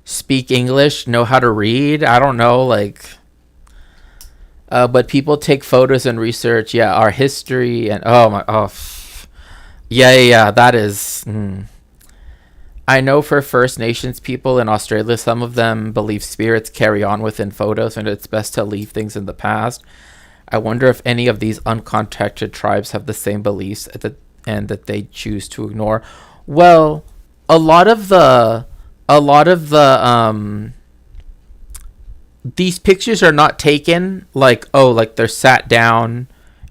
speak English, know how to read. I don't know, like, but people take photos and research, our history, and yeah, that is. I know for First Nations people in Australia, some of them believe spirits carry on within photos and it's best to leave things in the past. I wonder if any of these uncontacted tribes have the same beliefs and that they choose to ignore. Well, a lot of the these pictures are not taken like, oh, like they're sat down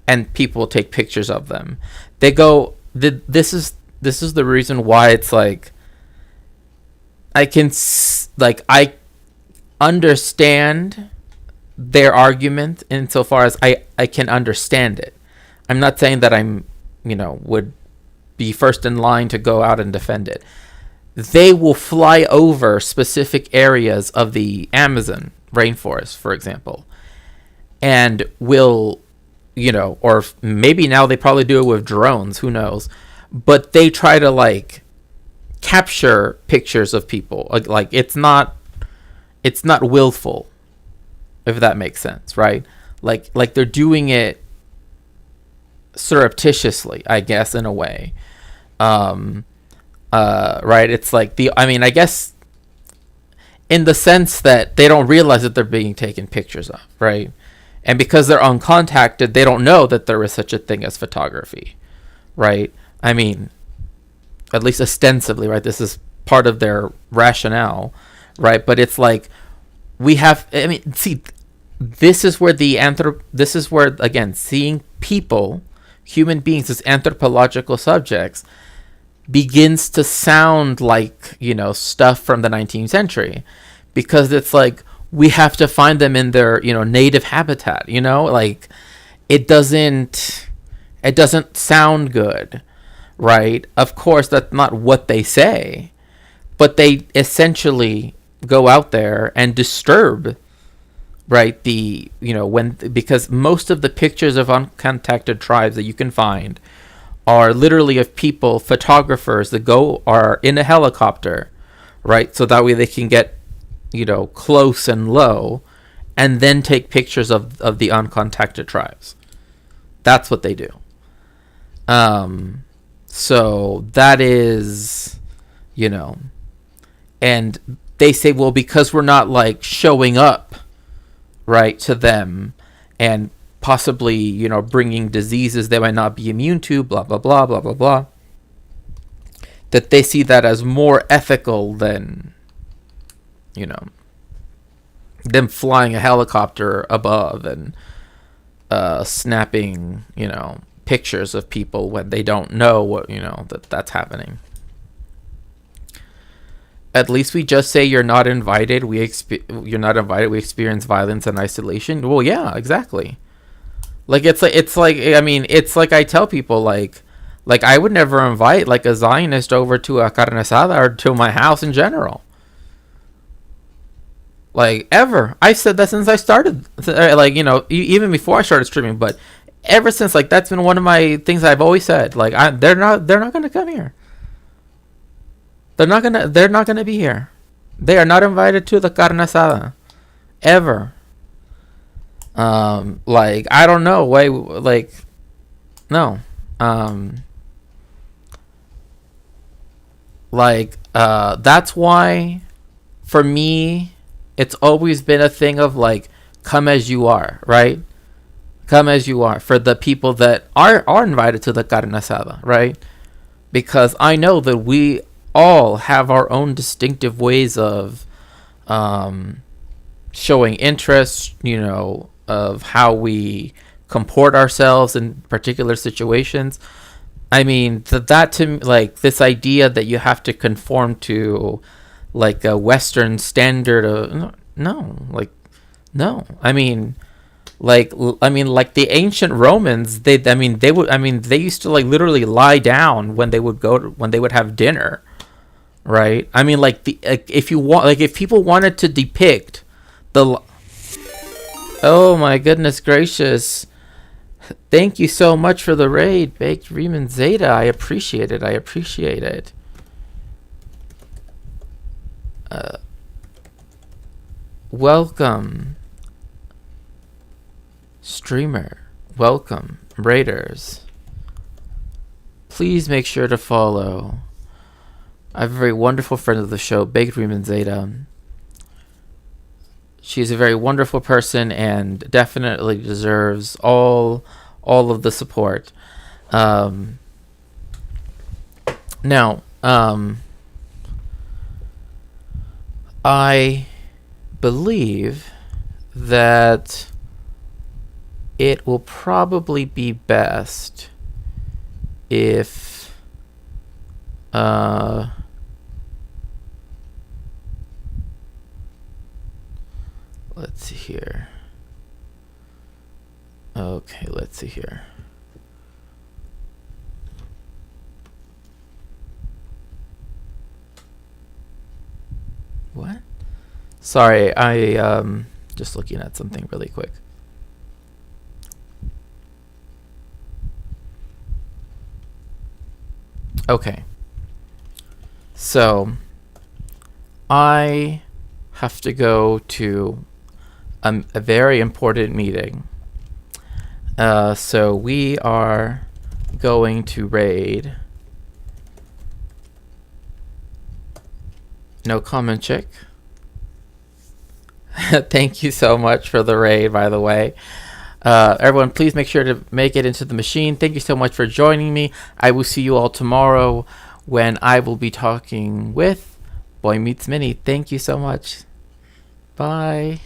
and people take pictures of them. They go, this is the reason why it's like, I understand their argument insofar as I can understand it. I'm not saying that I'm, would be first in line to go out and defend it. They will fly over specific areas of the Amazon rainforest, for example, and will, or maybe now they probably do it with drones, who knows, but they try to like capture pictures of people. Like it's not willful, if that makes sense, right? Like they're doing it surreptitiously, I guess, in a way. Right? It's like I guess in the sense that they don't realize that they're being taken pictures of, right? And because they're uncontacted, they don't know that there is such a thing as photography, right? I mean, at least ostensibly, right? This is part of their rationale, right? But it's like see, this is where again, seeing people, human beings as anthropological subjects begins to sound like, stuff from the 19th century, because it's like we have to find them in their, native habitat, like it doesn't sound good, right? Of course, that's not what they say, but they essentially go out there and disturb, right, because most of the pictures of uncontacted tribes that you can find are literally of people, photographers that are in a helicopter, right? So that way they can get, close and low and then take pictures of the uncontacted tribes. That's what they do. So that is, and they say, well, because we're not like showing up, right, to them and possibly, bringing diseases they might not be immune to, blah, blah, blah, blah, blah, blah, that they see that as more ethical than, them flying a helicopter above and snapping, pictures of people when they don't know what, that's happening. At least we just say you're not invited. You're not invited. We experience violence and isolation. Well, yeah, exactly. Like it's like I tell people like I would never invite like a Zionist over to a carne asada or to my house in general. Like ever. I said that since I started, like, even before I started streaming, but ever since, like, that's been one of my things I've always said. Like they're not going to come here. They're not going to be here. They are not invited to the carne asada ever. Like, I don't know why, like, no. That's why for me it's always been a thing of like, come as you are, right? Come as you are, for the people that are invited to the carne asada, right? Because I know that we all have our own distinctive ways of showing interest, of how we comport ourselves in particular situations. I mean, that to me, like, this idea that you have to conform to like a Western standard of no. I mean, like the ancient Romans, they used to like literally lie down when they would have dinner, right? I mean, like if people wanted to depict the, oh my goodness gracious, thank you so much for the raid, Baked Riemann Zeta. I appreciate it. Welcome, streamer. Welcome, raiders. Please make sure to follow. I have a very wonderful friend of the show, Baked Riemann Zeta. She's a very wonderful person and definitely deserves all of the support. Now, I believe that it will probably be best if let's see here. Okay, let's see here. What? Sorry, I just looking at something really quick. Okay. So, I have to go to a very important meeting. So we are going to raid. No comment, chick. Thank you so much for the raid, by the way. Everyone, please make sure to make it into the machine. Thank you so much for joining me. I will see you all tomorrow when I will be talking with Boy Meets Minnie. Thank you so much. Bye.